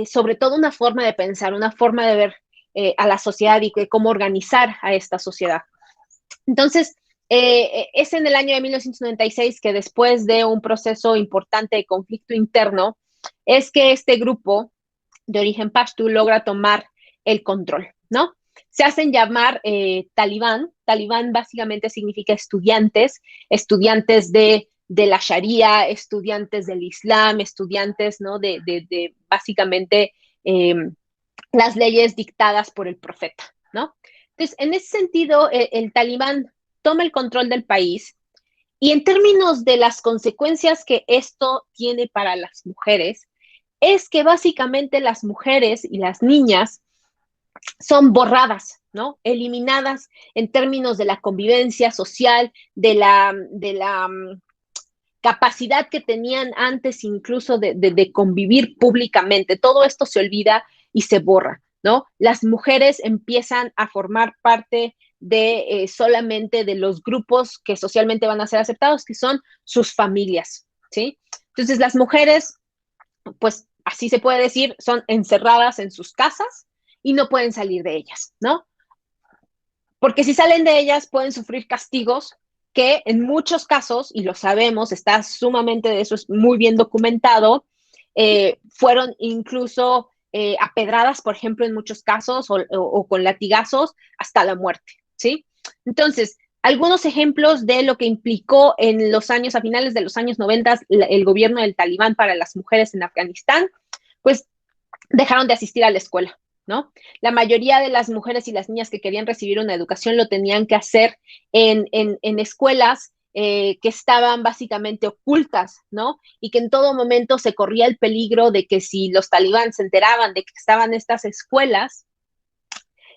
sobre todo una forma de pensar, una forma de ver a la sociedad y cómo organizar a esta sociedad. Entonces, es en el año de 1996 que después de un proceso importante de conflicto interno, es que este grupo de origen pashto logra tomar el control, ¿no? Se hacen llamar talibán. Talibán básicamente significa estudiantes de la Sharia, estudiantes del Islam, estudiantes, ¿no? de básicamente las leyes dictadas por el profeta, ¿no? Entonces, en ese sentido, el Talibán toma el control del país y en términos de las consecuencias que esto tiene para las mujeres, es que básicamente las mujeres y las niñas son borradas, ¿no? Eliminadas en términos de la convivencia social, de la capacidad que tenían antes incluso de convivir públicamente. Todo esto se olvida y se borra, ¿no? Las mujeres empiezan a formar parte de solamente de los grupos que socialmente van a ser aceptados, que son sus familias, ¿sí? Entonces las mujeres, pues así se puede decir, son encerradas en sus casas y no pueden salir de ellas, ¿no? Porque si salen de ellas pueden sufrir castigos que en muchos casos, y lo sabemos, está sumamente de eso, es muy bien documentado, fueron incluso apedradas, por ejemplo, en muchos casos, o con latigazos hasta la muerte, ¿sí? Entonces, algunos ejemplos de lo que implicó en los años, a finales de los años 90, el gobierno del Talibán para las mujeres en Afganistán, pues dejaron de asistir a la escuela, ¿no? La mayoría de las mujeres y las niñas que querían recibir una educación lo tenían que hacer en escuelas que estaban básicamente ocultas, ¿no? Y que en todo momento se corría el peligro de que si los talibán se enteraban de que estaban estas escuelas,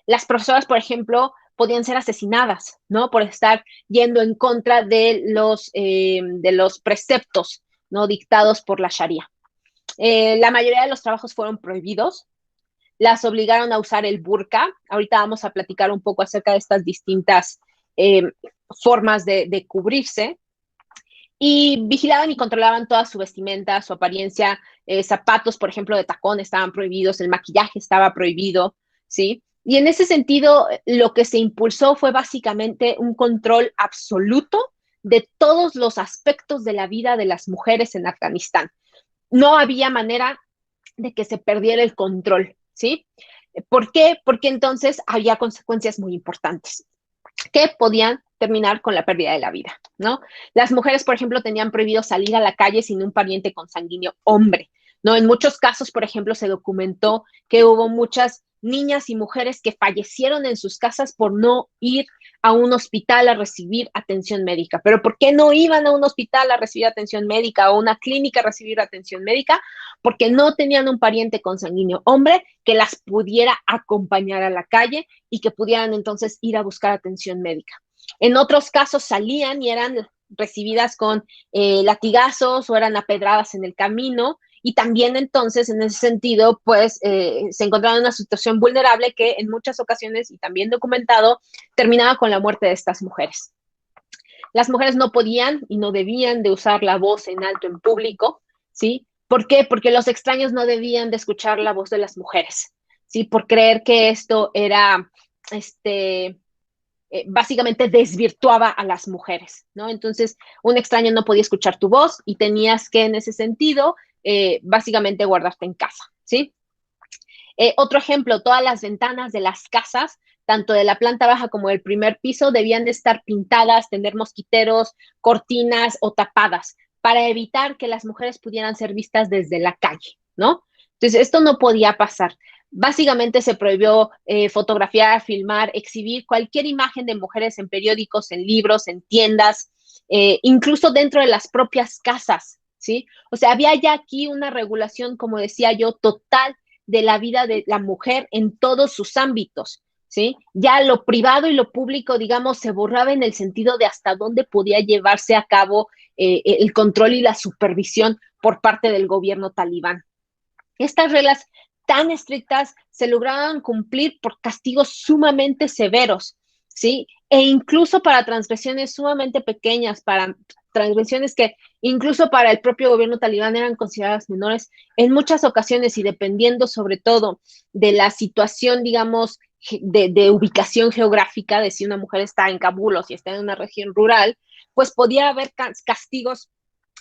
las profesoras, por ejemplo, podían ser asesinadas, ¿no? Por estar yendo en contra de los preceptos, ¿no? Dictados por la Sharia. La mayoría de los trabajos fueron prohibidos, las obligaron a usar el burka. Ahorita vamos a platicar un poco acerca de estas distintas formas de cubrirse. Y vigilaban y controlaban toda su vestimenta, su apariencia, zapatos, por ejemplo, de tacón estaban prohibidos, el maquillaje estaba prohibido, ¿sí? Y en ese sentido, lo que se impulsó fue básicamente un control absoluto de todos los aspectos de la vida de las mujeres en Afganistán. No había manera de que se perdiera el control, ¿sí? ¿Por qué? Porque entonces había consecuencias muy importantes que podían terminar con la pérdida de la vida, ¿no? Las mujeres, por ejemplo, tenían prohibido salir a la calle sin un pariente consanguíneo hombre, ¿no? En muchos casos, por ejemplo, se documentó que hubo muchas niñas y mujeres que fallecieron en sus casas por no ir a un hospital a recibir atención médica. ¿Pero por qué no iban a un hospital a recibir atención médica o a una clínica a recibir atención médica? Porque no tenían un pariente consanguíneo hombre que las pudiera acompañar a la calle y que pudieran entonces ir a buscar atención médica. En otros casos salían y eran recibidas con latigazos o eran apedradas en el camino, y también entonces en ese sentido pues se encontraban en una situación vulnerable que en muchas ocasiones, y también documentado, terminaba con la muerte de estas mujeres. Las mujeres no podían y no debían de usar la voz en alto en público, ¿sí? ¿Por qué? Porque los extraños no debían de escuchar la voz de las mujeres, ¿sí? Por creer que esto era, básicamente desvirtuaba a las mujeres, ¿no? Entonces, un extraño no podía escuchar tu voz y tenías que, en ese sentido, básicamente guardarte en casa, ¿sí? Otro ejemplo, todas las ventanas de las casas, tanto de la planta baja como del primer piso, debían de estar pintadas, tener mosquiteros, cortinas o tapadas, para evitar que las mujeres pudieran ser vistas desde la calle, ¿no? Entonces, esto no podía pasar. Básicamente se prohibió fotografiar, filmar, exhibir cualquier imagen de mujeres en periódicos, en libros, en tiendas, incluso dentro de las propias casas, ¿sí? O sea, había ya aquí una regulación, como decía yo, total de la vida de la mujer en todos sus ámbitos, ¿sí? Ya lo privado y lo público, digamos, se borraba en el sentido de hasta dónde podía llevarse a cabo el control y la supervisión por parte del gobierno talibán. Estas reglas tan estrictas se lograban cumplir por castigos sumamente severos, ¿sí? E incluso para transgresiones sumamente pequeñas, para transgresiones que incluso para el propio gobierno talibán eran consideradas menores, en muchas ocasiones, y dependiendo sobre todo de la situación, digamos, de ubicación geográfica, de si una mujer está en Kabul o si está en una región rural, pues podía haber castigos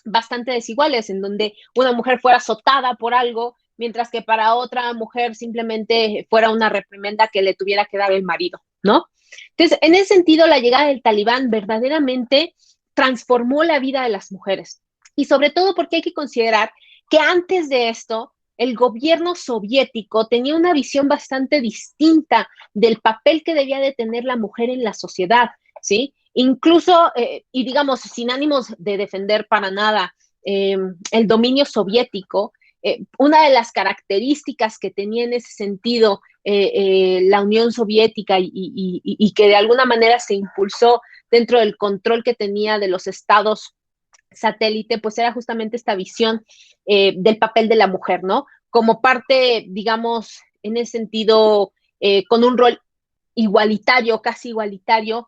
bastante desiguales, en donde una mujer fuera azotada por algo, mientras que para otra mujer simplemente fuera una reprimenda que le tuviera que dar el marido, ¿no? Entonces, en ese sentido, la llegada del talibán verdaderamente transformó la vida de las mujeres. Y sobre todo porque hay que considerar que antes de esto, el gobierno soviético tenía una visión bastante distinta del papel que debía de tener la mujer en la sociedad, ¿sí? Incluso, y digamos, sin ánimos de defender para nada el dominio soviético, una de las características que tenía en ese sentido la Unión Soviética y que de alguna manera se impulsó dentro del control que tenía de los estados satélite, pues era justamente esta visión del papel de la mujer, ¿no? Como parte, digamos, en ese sentido, con un rol igualitario, casi igualitario,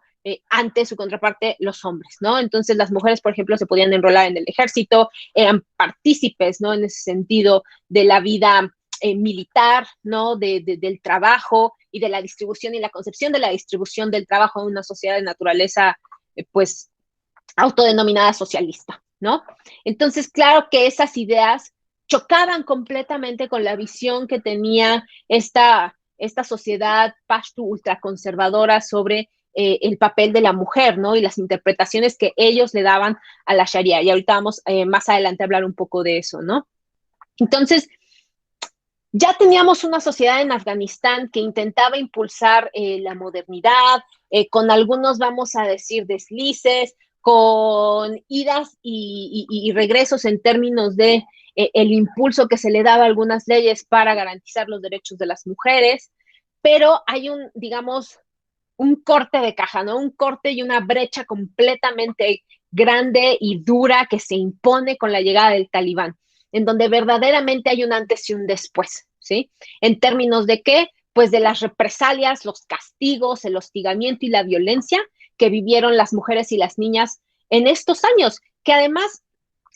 ante su contraparte, los hombres, ¿no? Entonces las mujeres, por ejemplo, se podían enrolar en el ejército, eran partícipes, ¿no? En ese sentido de la vida militar, ¿no? Del trabajo y de la distribución y la concepción de la distribución del trabajo en una sociedad de naturaleza, pues, autodenominada socialista, ¿no? Entonces, claro que esas ideas chocaban completamente con la visión que tenía esta sociedad pashtu ultraconservadora sobre el papel de la mujer, ¿no? Y las interpretaciones que ellos le daban a la Sharia. Y ahorita vamos más adelante a hablar un poco de eso, ¿no? Entonces, ya teníamos una sociedad en Afganistán que intentaba impulsar la modernidad, con algunos, vamos a decir, deslices, con idas y regresos en términos de el impulso que se le daba a algunas leyes para garantizar los derechos de las mujeres, pero hay un, digamos, un corte de caja, ¿no? Un corte y una brecha completamente grande y dura que se impone con la llegada del Talibán, en donde verdaderamente hay un antes y un después, ¿sí? En términos de qué, pues de las represalias, los castigos, el hostigamiento y la violencia que vivieron las mujeres y las niñas en estos años, que además,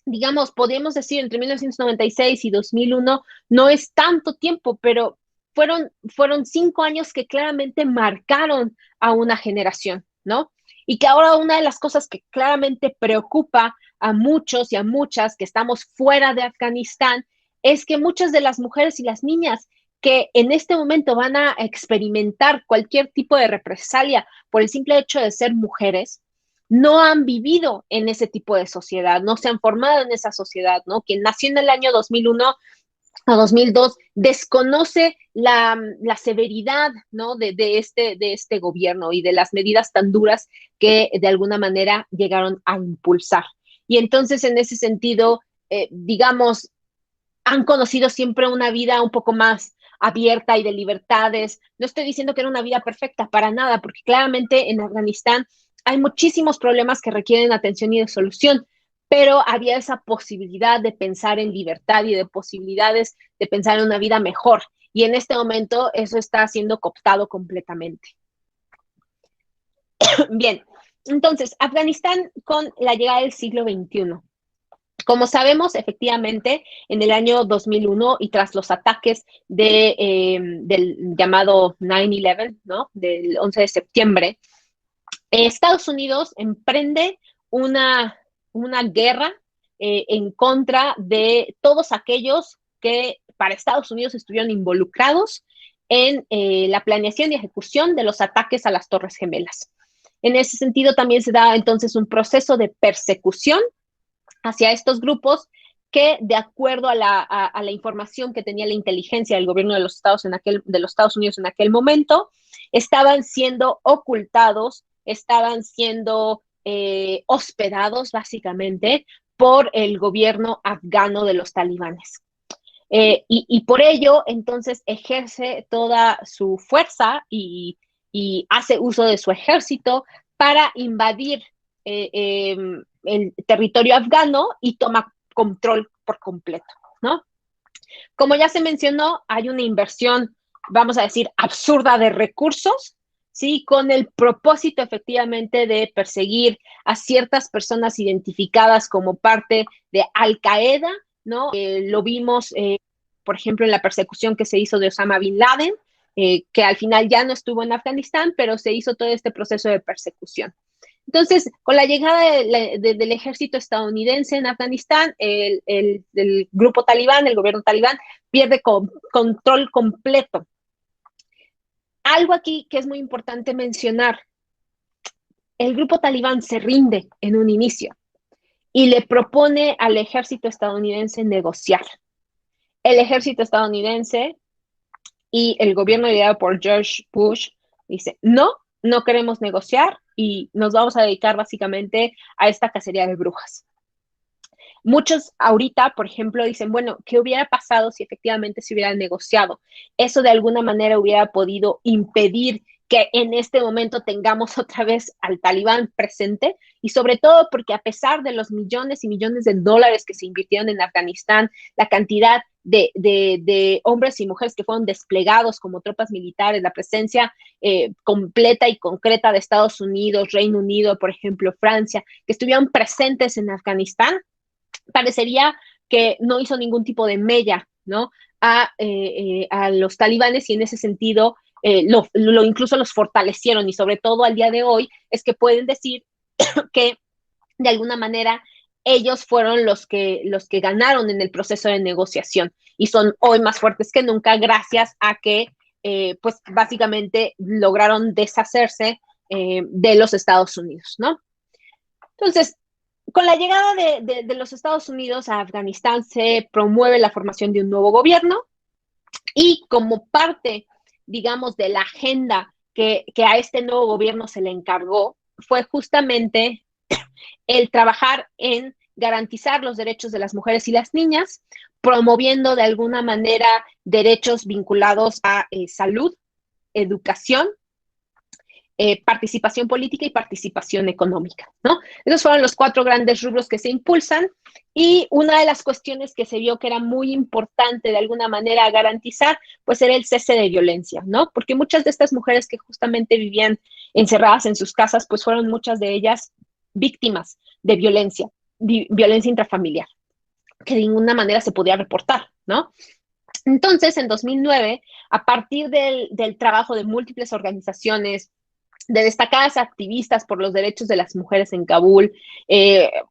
digamos, podríamos decir entre 1996 y 2001, no es tanto tiempo, pero fueron 5 años que claramente marcaron a una generación, ¿no? Y que ahora una de las cosas que claramente preocupa a muchos y a muchas que estamos fuera de Afganistán es que muchas de las mujeres y las niñas que en este momento van a experimentar cualquier tipo de represalia por el simple hecho de ser mujeres, no han vivido en ese tipo de sociedad, no se han formado en esa sociedad, ¿no? Quien nació en el año 2001 a 2002 desconoce la severidad, ¿no? de este gobierno y de las medidas tan duras que de alguna manera llegaron a impulsar. Y entonces, en ese sentido, digamos, han conocido siempre una vida un poco más abierta y de libertades. No estoy diciendo que era una vida perfecta, para nada, porque claramente en Afganistán hay muchísimos problemas que requieren atención y de solución, pero había esa posibilidad de pensar en libertad y de posibilidades de pensar en una vida mejor. Y en este momento eso está siendo cooptado completamente. Bien, entonces, Afganistán con la llegada del siglo XXI. Como sabemos, efectivamente, en el año 2001 y tras los ataques del llamado 9/11, ¿no? Del 11 de septiembre, Estados Unidos emprende una guerra en contra de todos aquellos que para Estados Unidos estuvieron involucrados en la planeación y ejecución de los ataques a las Torres Gemelas. En ese sentido, también se da entonces un proceso de persecución hacia estos grupos que, de acuerdo a la información que tenía la inteligencia del gobierno de los Estados Unidos en aquel momento, estaban siendo ocultados, estaban siendo hospedados básicamente por el gobierno afgano de los talibanes. Y por ello, entonces, ejerce toda su fuerza y hace uso de su ejército para invadir el territorio afgano y toma control por completo, ¿no? Como ya se mencionó, hay una inversión, vamos a decir, absurda de recursos, ¿sí? Con el propósito efectivamente de perseguir a ciertas personas identificadas como parte de Al-Qaeda, ¿no? Lo vimos, por ejemplo, en la persecución que se hizo de Osama Bin Laden, que al final ya no estuvo en Afganistán, pero se hizo todo este proceso de persecución. Entonces, con la llegada del ejército estadounidense en Afganistán, el grupo talibán, el gobierno talibán, pierde control completo. Algo aquí que es muy importante mencionar, el grupo talibán se rinde en un inicio y le propone al ejército estadounidense negociar. El ejército estadounidense y el gobierno liderado por George Bush dice, no queremos negociar y nos vamos a dedicar básicamente a esta cacería de brujas. Muchos ahorita, por ejemplo, dicen, bueno, ¿qué hubiera pasado si efectivamente se hubiera negociado? Eso de alguna manera hubiera podido impedir que en este momento tengamos otra vez al talibán presente, y sobre todo porque a pesar de los millones y millones de dólares que se invirtieron en Afganistán, la cantidad de hombres y mujeres que fueron desplegados como tropas militares, la presencia completa y concreta de Estados Unidos, Reino Unido, por ejemplo, Francia, que estuvieron presentes en Afganistán, parecería que no hizo ningún tipo de mella, ¿no? A los talibanes, y en ese sentido incluso los fortalecieron, y sobre todo al día de hoy es que pueden decir que de alguna manera ellos fueron los que ganaron en el proceso de negociación y son hoy más fuertes que nunca gracias a que pues básicamente lograron deshacerse de los Estados Unidos, ¿no? Entonces, con la llegada de los Estados Unidos a Afganistán se promueve la formación de un nuevo gobierno, y como parte, digamos, de la agenda que a este nuevo gobierno se le encargó, fue justamente el trabajar en garantizar los derechos de las mujeres y las niñas, promoviendo de alguna manera derechos vinculados a salud, educación, participación política y participación económica, ¿no? Esos fueron los 4 grandes rubros que se impulsan, y una de las cuestiones que se vio que era muy importante de alguna manera garantizar, pues era el cese de violencia, ¿no? Porque muchas de estas mujeres que justamente vivían encerradas en sus casas, pues fueron muchas de ellas víctimas de violencia, violencia intrafamiliar, que de ninguna manera se podía reportar, ¿no? Entonces, en 2009, a partir del trabajo de múltiples organizaciones, de destacadas activistas por los derechos de las mujeres en Kabul,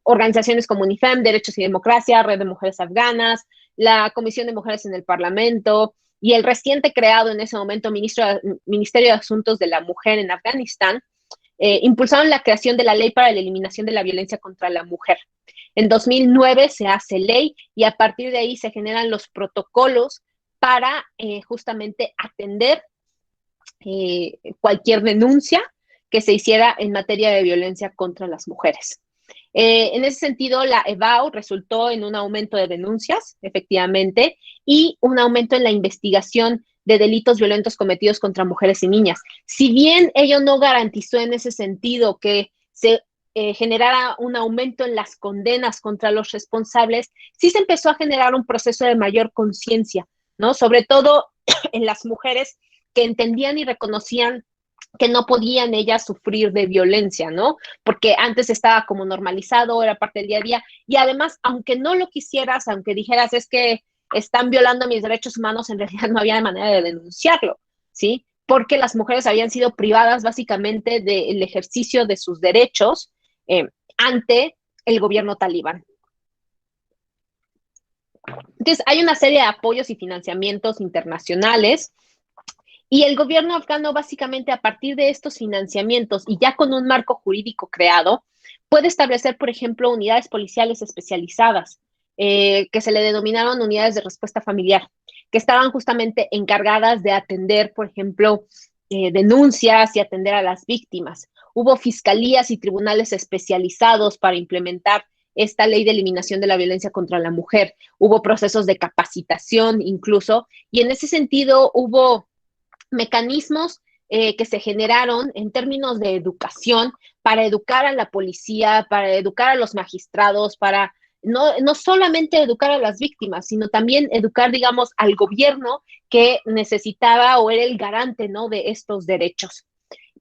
organizaciones como UNIFEM, Derechos y Democracia, Red de Mujeres Afganas, la Comisión de Mujeres en el Parlamento y el reciente creado en ese momento Ministerio de Asuntos de la Mujer en Afganistán, impulsaron la creación de la Ley para la Eliminación de la Violencia contra la Mujer. En 2009 se hace ley y a partir de ahí se generan los protocolos para justamente atender cualquier denuncia que se hiciera en materia de violencia contra las mujeres. En ese sentido, la EBAU resultó en un aumento de denuncias, efectivamente, y un aumento en la investigación de delitos violentos cometidos contra mujeres y niñas. Si bien ello no garantizó en ese sentido que se generara un aumento en las condenas contra los responsables, sí se empezó a generar un proceso de mayor conciencia, ¿no? Sobre todo en las mujeres que entendían y reconocían que no podían ellas sufrir de violencia, ¿no? Porque antes estaba como normalizado, era parte del día a día, y además, aunque no lo quisieras, aunque dijeras, es que están violando mis derechos humanos, en realidad no había manera de denunciarlo, ¿sí? Porque las mujeres habían sido privadas básicamente del ejercicio de sus derechos ante el gobierno talibán. Entonces, hay una serie de apoyos y financiamientos internacionales, y el gobierno afgano básicamente a partir de estos financiamientos y ya con un marco jurídico creado, puede establecer, por ejemplo, unidades policiales especializadas, que se le denominaron unidades de respuesta familiar, que estaban justamente encargadas de atender, por ejemplo, denuncias y atender a las víctimas. Hubo fiscalías y tribunales especializados para implementar esta ley de eliminación de la violencia contra la mujer. Hubo procesos de capacitación incluso, y en ese sentido hubo mecanismos que se generaron en términos de educación para educar a la policía, para educar a los magistrados, para no solamente educar a las víctimas, sino también educar, digamos, al gobierno que necesitaba o era el garante, ¿no?, de estos derechos.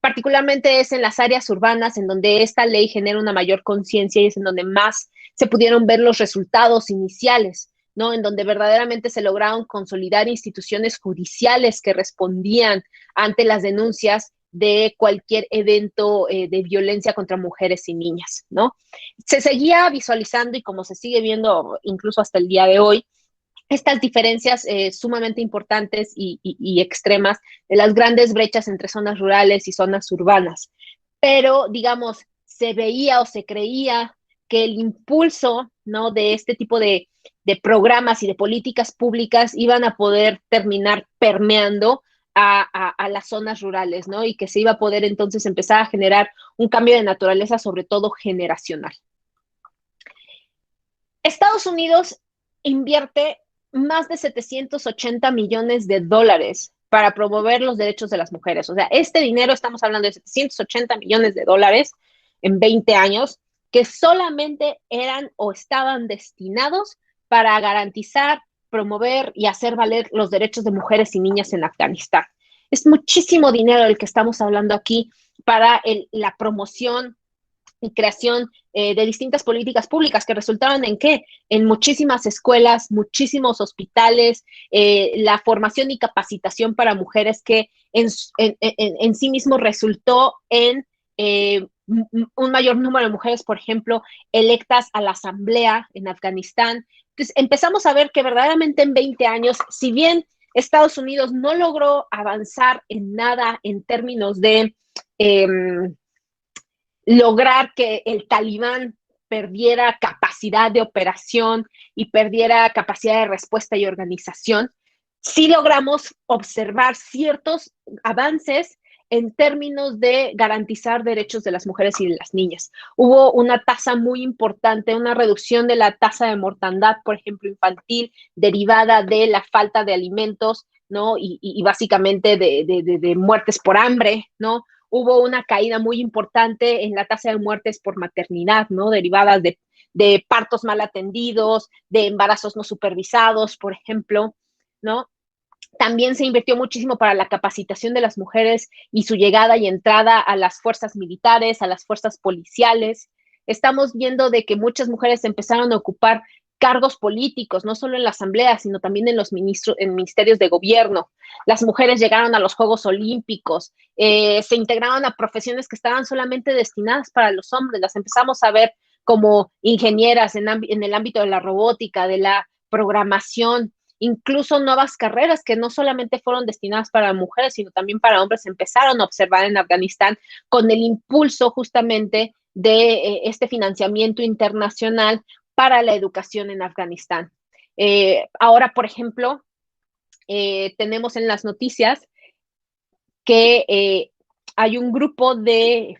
Particularmente es en las áreas urbanas en donde esta ley genera una mayor conciencia y es en donde más se pudieron ver los resultados iniciales, ¿no? En donde verdaderamente se lograron consolidar instituciones judiciales que respondían ante las denuncias de cualquier evento de violencia contra mujeres y niñas, ¿no? Se seguía visualizando, y como se sigue viendo incluso hasta el día de hoy, estas diferencias sumamente importantes y extremas de las grandes brechas entre zonas rurales y zonas urbanas. Pero, digamos, se veía o se creía que el impulso, ¿no?, de este tipo de programas y de políticas públicas iban a poder terminar permeando a las zonas rurales, ¿no? Y que se iba a poder entonces empezar a generar un cambio de naturaleza, sobre todo generacional. Estados Unidos invierte más de 780 millones de dólares para promover los derechos de las mujeres. O sea, este dinero, estamos hablando de 780 millones de dólares en 20 años, que solamente eran o estaban destinados para garantizar, promover y hacer valer los derechos de mujeres y niñas en Afganistán. Es muchísimo dinero el que estamos hablando aquí para la promoción y creación de distintas políticas públicas que resultaron en qué? En muchísimas escuelas, muchísimos hospitales, la formación y capacitación para mujeres que en sí mismo resultó en un mayor número de mujeres, por ejemplo, electas a la asamblea en Afganistán. Entonces empezamos a ver que verdaderamente en 20 años, si bien Estados Unidos no logró avanzar en nada en términos de lograr que el talibán perdiera capacidad de operación y perdiera capacidad de respuesta y organización, sí logramos observar ciertos avances en términos de garantizar derechos de las mujeres y de las niñas. Hubo una tasa muy importante, una reducción de la tasa de mortandad, por ejemplo, infantil, derivada de la falta de alimentos, ¿no? Y básicamente de muertes por hambre, ¿no? Hubo una caída muy importante en la tasa de muertes por maternidad, ¿no? Derivadas de partos mal atendidos, de embarazos no supervisados, por ejemplo, ¿no? También se invirtió muchísimo para la capacitación de las mujeres y su llegada y entrada a las fuerzas militares, a las fuerzas policiales. Estamos viendo de que muchas mujeres empezaron a ocupar cargos políticos, no solo en la asamblea, sino también en los ministerios de gobierno. Las mujeres llegaron a los Juegos Olímpicos, se integraron a profesiones que estaban solamente destinadas para los hombres. Las empezamos a ver como ingenieras en el ámbito de la robótica, de la programación, incluso nuevas carreras que no solamente fueron destinadas para mujeres, sino también para hombres, se empezaron a observar en Afganistán con el impulso justamente de este financiamiento internacional para la educación en Afganistán. Ahora, por ejemplo, tenemos en las noticias que hay un grupo de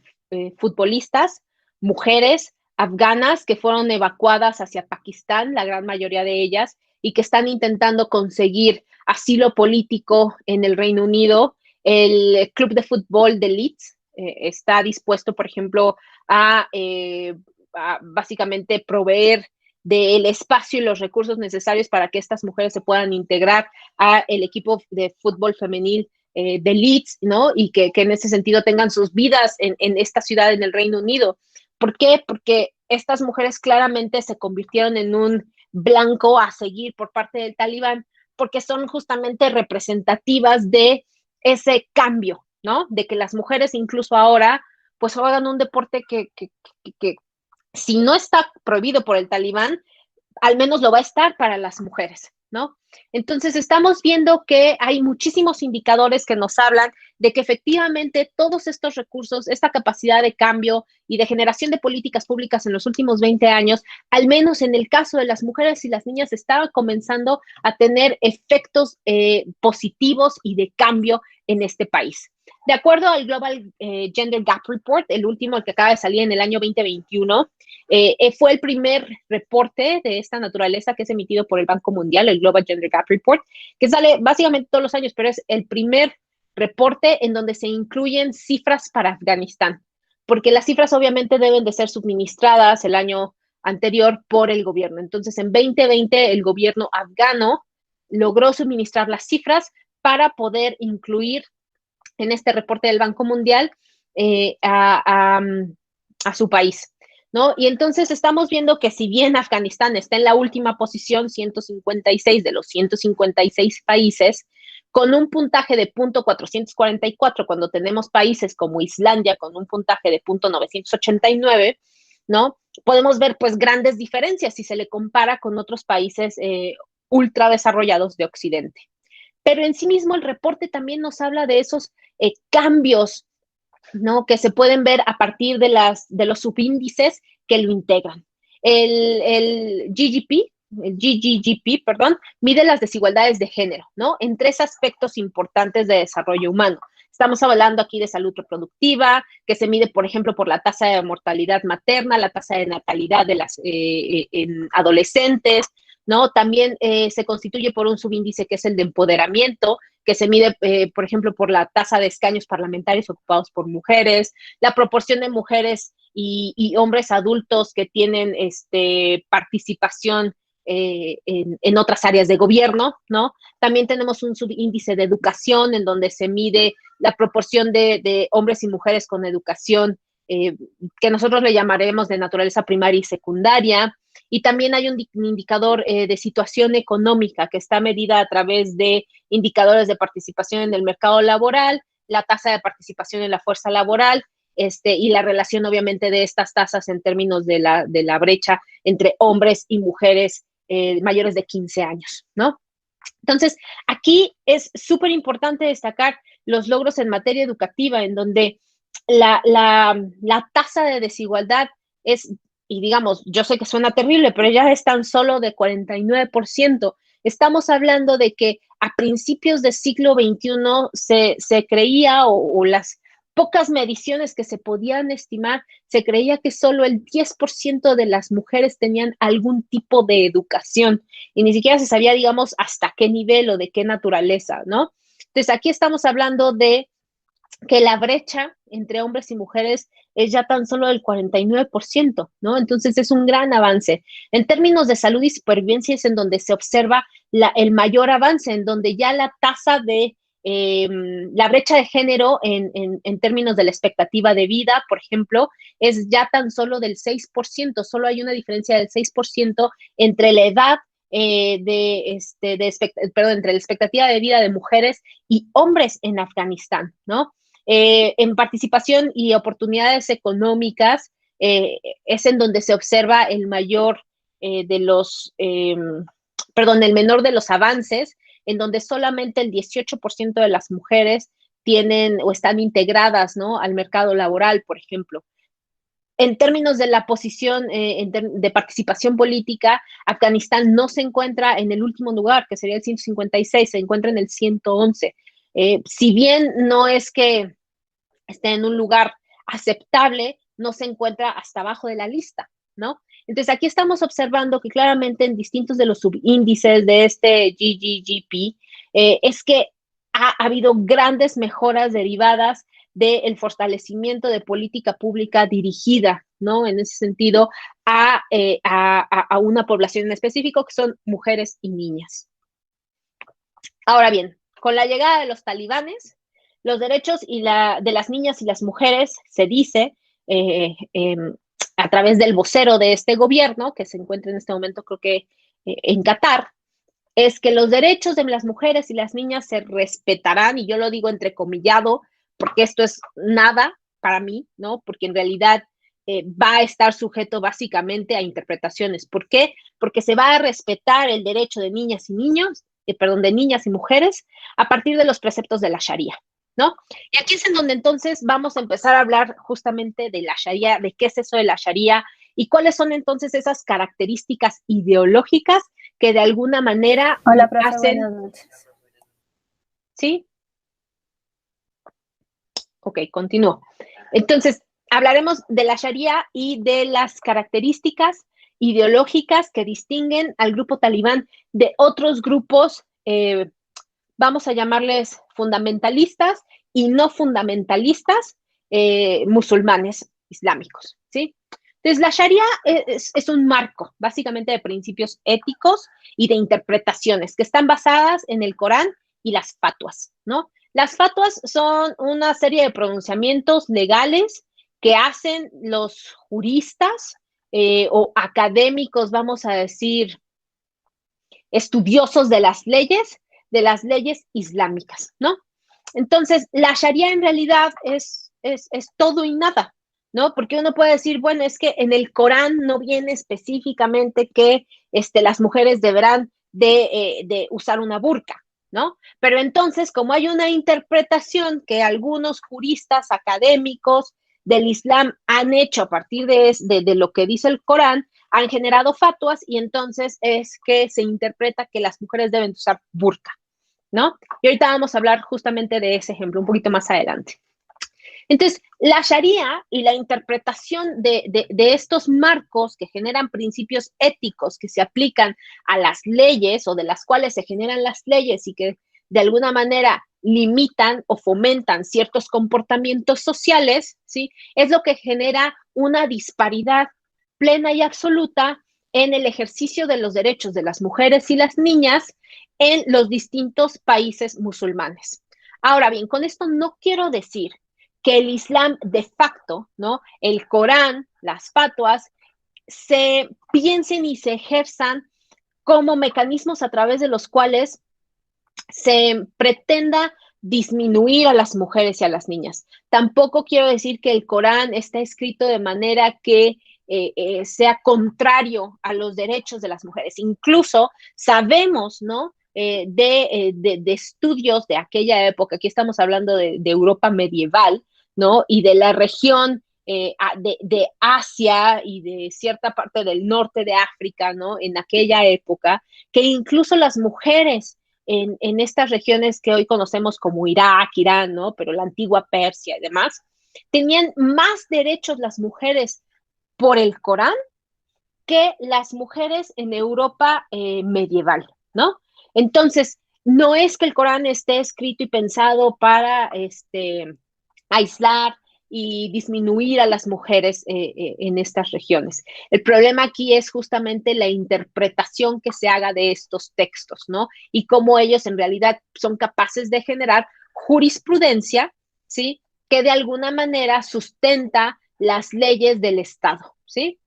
futbolistas, mujeres afganas que fueron evacuadas hacia Pakistán, la gran mayoría de ellas, y que están intentando conseguir asilo político en el Reino Unido. El club de fútbol de Leeds está dispuesto, por ejemplo, a básicamente proveer del espacio y los recursos necesarios para que estas mujeres se puedan integrar a el equipo de fútbol femenil de Leeds, ¿no? Y que en ese sentido tengan sus vidas en esta ciudad en el Reino Unido. ¿Por qué? Porque estas mujeres claramente se convirtieron en un blanco a seguir por parte del talibán, porque son justamente representativas de ese cambio, ¿no? De que las mujeres incluso ahora pues juegan un deporte que si no está prohibido por el talibán, al menos lo va a estar para las mujeres, ¿no? Entonces estamos viendo que hay muchísimos indicadores que nos hablan de que efectivamente todos estos recursos, esta capacidad de cambio y de generación de políticas públicas en los últimos 20 años, al menos en el caso de las mujeres y las niñas, estaban comenzando a tener efectos positivos y de cambio en este país. De acuerdo al Global Gender Gap Report, el último, el que acaba de salir en el año 2021, fue el primer reporte de esta naturaleza que es emitido por el Banco Mundial, el Global Gender Gap Report, que sale básicamente todos los años, pero es el primer reporte en donde se incluyen cifras para Afganistán, porque las cifras obviamente deben de ser suministradas el año anterior por el gobierno. Entonces, en 2020, el gobierno afgano logró suministrar las cifras para poder incluir en este reporte del Banco Mundial a su país, ¿no? Y entonces estamos viendo que si bien Afganistán está en la última posición, 156 de los 156 países, con un puntaje de .444, cuando tenemos países como Islandia con un puntaje de .989, ¿no? Podemos ver pues grandes diferencias si se le compara con otros países ultra desarrollados de Occidente. Pero en sí mismo el reporte también nos habla de esos cambios, ¿no? Que se pueden ver a partir de los subíndices que lo integran. El GGGP, perdón, mide las desigualdades de género, ¿no? En 3 aspectos importantes de desarrollo humano: Estamos hablando aquí de salud reproductiva, que se mide, por ejemplo, por la tasa de mortalidad materna, la tasa de natalidad de las en adolescentes, ¿no? También se constituye por un subíndice que es el de empoderamiento, que se mide, por ejemplo, por la tasa de escaños parlamentarios ocupados por mujeres, la proporción de mujeres y hombres adultos que tienen participación en otras áreas de gobierno, ¿no? También tenemos un subíndice de educación en donde se mide la proporción de hombres y mujeres con educación que nosotros le llamaremos de naturaleza primaria y secundaria. Y también hay un indicador de situación económica que está medida a través de indicadores de participación en el mercado laboral, la tasa de participación en la fuerza laboral, y la relación obviamente de estas tasas en términos de la brecha entre hombres y mujeres mayores de 15 años, ¿no? Entonces, aquí es súper importante destacar los logros en materia educativa, en donde la tasa de desigualdad es, y digamos, yo sé que suena terrible, pero ya es tan solo de 49%. Estamos hablando de que a principios del siglo XXI se creía, o las pocas mediciones que se podían estimar, se creía que solo el 10% de las mujeres tenían algún tipo de educación y ni siquiera se sabía, digamos, hasta qué nivel o de qué naturaleza, ¿no? Entonces, aquí estamos hablando de que la brecha entre hombres y mujeres es ya tan solo del 49%, ¿no? Entonces es un gran avance. En términos de salud y supervivencia es en donde se observa el mayor avance, en donde ya la tasa de la brecha de género en términos de la expectativa de vida, por ejemplo, es ya tan solo del 6%, solo hay una diferencia del 6% entre la edad entre la expectativa de vida de mujeres y hombres en Afganistán, ¿no? En participación y oportunidades económicas es en donde se observa el mayor el menor de los avances, en donde solamente el 18% de las mujeres tienen o están integradas, ¿no?, al mercado laboral, por ejemplo. En términos de la posición de participación política, Afganistán no se encuentra en el último lugar, que sería el 156, se encuentra en el 111. Si bien no es que esté en un lugar aceptable, no se encuentra hasta abajo de la lista, ¿no? Entonces, aquí estamos observando que claramente en distintos de los subíndices de este GGGP es que ha habido grandes mejoras derivadas del fortalecimiento de política pública dirigida, ¿no? En ese sentido, a una población en específico que son mujeres y niñas. Ahora bien, con la llegada de los talibanes, los derechos de las niñas y las mujeres, se dice, a través del vocero de este gobierno, que se encuentra en este momento creo que en Qatar, es que los derechos de las mujeres y las niñas se respetarán, y yo lo digo entrecomillado, porque esto es nada para mí, ¿no? Porque en realidad va a estar sujeto básicamente a interpretaciones. ¿Por qué? Porque se va a respetar el derecho de niñas y niños, de niñas y mujeres, a partir de los preceptos de la Sharia, ¿no? Y aquí es en donde entonces vamos a empezar a hablar justamente de la Sharia, de qué es eso de la Sharia y cuáles son entonces esas características ideológicas que de alguna manera Hola, profe, hacen... buenas noches. ¿Sí? Ok, continúo. Entonces, hablaremos de la Sharia y de las características ideológicas que distinguen al grupo talibán de otros grupos, vamos a llamarles fundamentalistas y no fundamentalistas musulmanes islámicos, ¿sí? Entonces, la Sharia es un marco, básicamente, de principios éticos y de interpretaciones que están basadas en el Corán y las fatuas, ¿no? Las fatuas son una serie de pronunciamientos legales que hacen los juristas o académicos, vamos a decir, estudiosos de las leyes islámicas, ¿no? Entonces, la Sharia en realidad es todo y nada, ¿no? Porque uno puede decir, bueno, es que en el Corán no viene específicamente que las mujeres deberán de usar una burka, ¿no? Pero entonces, como hay una interpretación que algunos juristas académicos del Islam han hecho a partir de lo que dice el Corán, han generado fatuas y entonces es que se interpreta que las mujeres deben usar burka, ¿no? Y ahorita vamos a hablar justamente de ese ejemplo un poquito más adelante. Entonces, la Sharia y la interpretación de estos marcos que generan principios éticos que se aplican a las leyes o de las cuales se generan las leyes y que de alguna manera limitan o fomentan ciertos comportamientos sociales, ¿sí? Es lo que genera una disparidad plena y absoluta en el ejercicio de los derechos de las mujeres y las niñas en los distintos países musulmanes. Ahora bien, con esto no quiero decir que el Islam de facto, ¿no? El Corán, las fatuas, se piensen y se ejerzan como mecanismos a través de los cuales se pretenda disminuir a las mujeres y a las niñas. Tampoco quiero decir que el Corán está escrito de manera que sea contrario a los derechos de las mujeres. Incluso sabemos, ¿no? De estudios de aquella época, aquí estamos hablando de Europa medieval, ¿no? Y de la región de Asia y de cierta parte del norte de África, ¿no? En aquella época, que incluso las mujeres en estas regiones que hoy conocemos como Irak, Irán, ¿no? Pero la antigua Persia y demás, tenían más derechos las mujeres por el Corán que las mujeres en Europa medieval, ¿no? Entonces, no es que el Corán esté escrito y pensado para aislar y disminuir a las mujeres en estas regiones. El problema aquí es justamente la interpretación que se haga de estos textos, ¿no? Y cómo ellos en realidad son capaces de generar jurisprudencia, ¿sí? Que de alguna manera sustenta las leyes del Estado, ¿sí?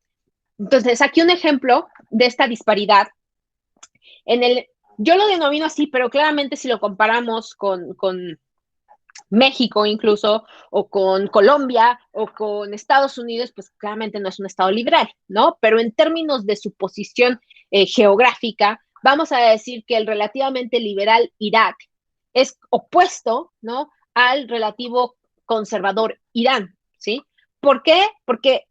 Entonces, aquí un ejemplo de esta disparidad. Yo lo denomino así, pero claramente si lo comparamos con México incluso, o con Colombia, o con Estados Unidos, pues claramente no es un Estado liberal, ¿no? Pero en términos de su posición geográfica, vamos a decir que el relativamente liberal Irak es opuesto, ¿no? Al relativo conservador Irán, ¿sí? ¿Por qué? Porque,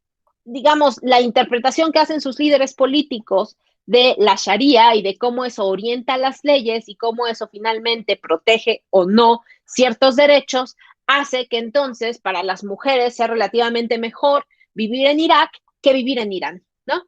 digamos, la interpretación que hacen sus líderes políticos de la Sharia y de cómo eso orienta las leyes y cómo eso finalmente protege o no ciertos derechos, hace que entonces para las mujeres sea relativamente mejor vivir en Irak que vivir en Irán, ¿no?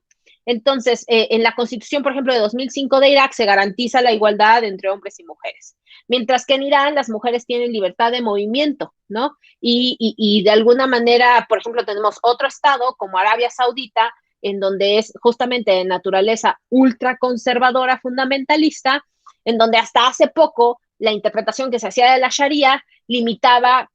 Entonces, en la Constitución, por ejemplo, de 2005 de Irak se garantiza la igualdad entre hombres y mujeres, mientras que en Irán las mujeres tienen libertad de movimiento, ¿no? Y de alguna manera, por ejemplo, tenemos otro estado como Arabia Saudita, en donde es justamente de naturaleza ultraconservadora fundamentalista, en donde hasta hace poco la interpretación que se hacía de la Sharia limitaba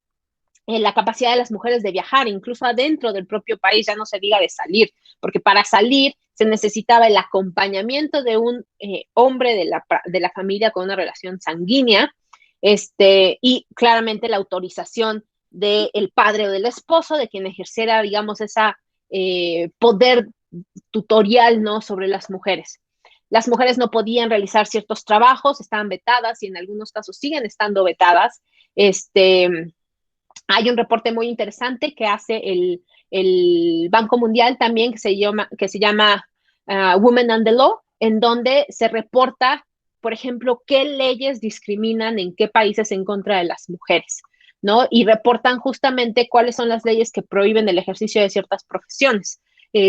la capacidad de las mujeres de viajar, incluso adentro del propio país, ya no se diga de salir, porque para salir se necesitaba el acompañamiento de un hombre de la familia con una relación sanguínea, y claramente la autorización del padre o del esposo, de quien ejerciera, digamos, esa poder tutorial, ¿no? Sobre las mujeres. Las mujeres no podían realizar ciertos trabajos, estaban vetadas y en algunos casos siguen estando vetadas. Hay un reporte muy interesante que hace el Banco Mundial también que se llama Women and the Law, en donde se reporta, por ejemplo, qué leyes discriminan en qué países en contra de las mujeres, ¿no? Y reportan justamente cuáles son las leyes que prohíben el ejercicio de ciertas profesiones.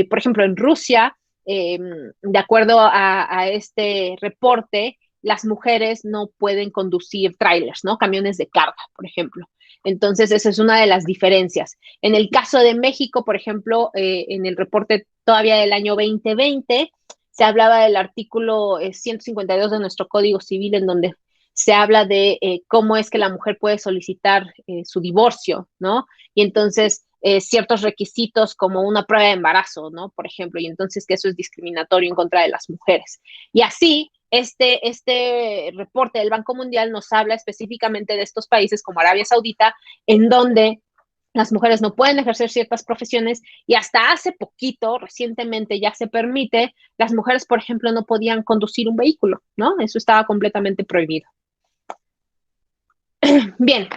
Por ejemplo, en Rusia, de acuerdo a este reporte, las mujeres no pueden conducir trailers, ¿no? Camiones de carga, por ejemplo. Entonces, esa es una de las diferencias. En el caso de México, por ejemplo, en el reporte todavía del año 2020, se hablaba del artículo 152 de nuestro Código Civil, en donde se habla de cómo es que la mujer puede solicitar su divorcio, ¿no? Y entonces ciertos requisitos como una prueba de embarazo, ¿no? Por ejemplo, y entonces que eso es discriminatorio en contra de las mujeres. Y así, este reporte del Banco Mundial nos habla específicamente de estos países como Arabia Saudita, en donde las mujeres no pueden ejercer ciertas profesiones y hasta hace poquito, recientemente ya se permite, las mujeres, por ejemplo, no podían conducir un vehículo, ¿no? Eso estaba completamente prohibido. Bien,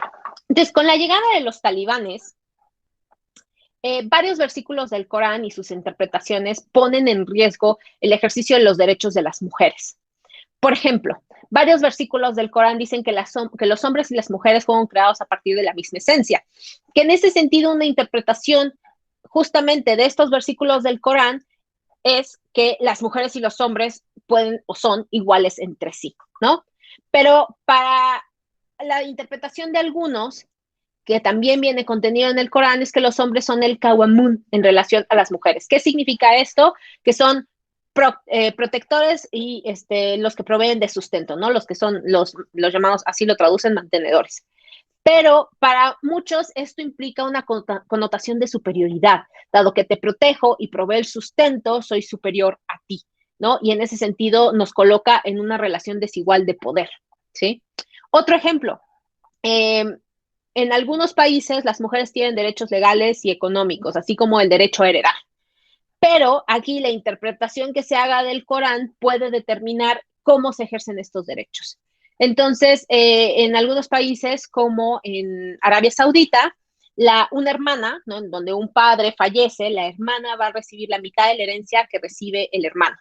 entonces con la llegada de los talibanes, varios versículos del Corán y sus interpretaciones ponen en riesgo el ejercicio de los derechos de las mujeres. Por ejemplo, varios versículos del Corán dicen que los hombres y las mujeres fueron creados a partir de la misma esencia. Que en ese sentido, una interpretación justamente de estos versículos del Corán es que las mujeres y los hombres pueden o son iguales entre sí, ¿no? Pero para la interpretación de algunos, que también viene contenido en el Corán, es que los hombres son el Qawamun en relación a las mujeres. ¿Qué significa esto? Que son protectores y los que proveen de sustento, ¿no? Los que son los llamados, así lo traducen, mantenedores. Pero para muchos esto implica una connotación de superioridad, dado que te protejo y proveo el sustento, soy superior a ti, ¿no? Y en ese sentido nos coloca en una relación desigual de poder, ¿sí? Otro ejemplo, en algunos países las mujeres tienen derechos legales y económicos, así como el derecho a heredar. Pero aquí la interpretación que se haga del Corán puede determinar cómo se ejercen estos derechos. Entonces, en algunos países, como en Arabia Saudita, una hermana, ¿no? Donde un padre fallece, la hermana va a recibir la mitad de la herencia que recibe el hermano.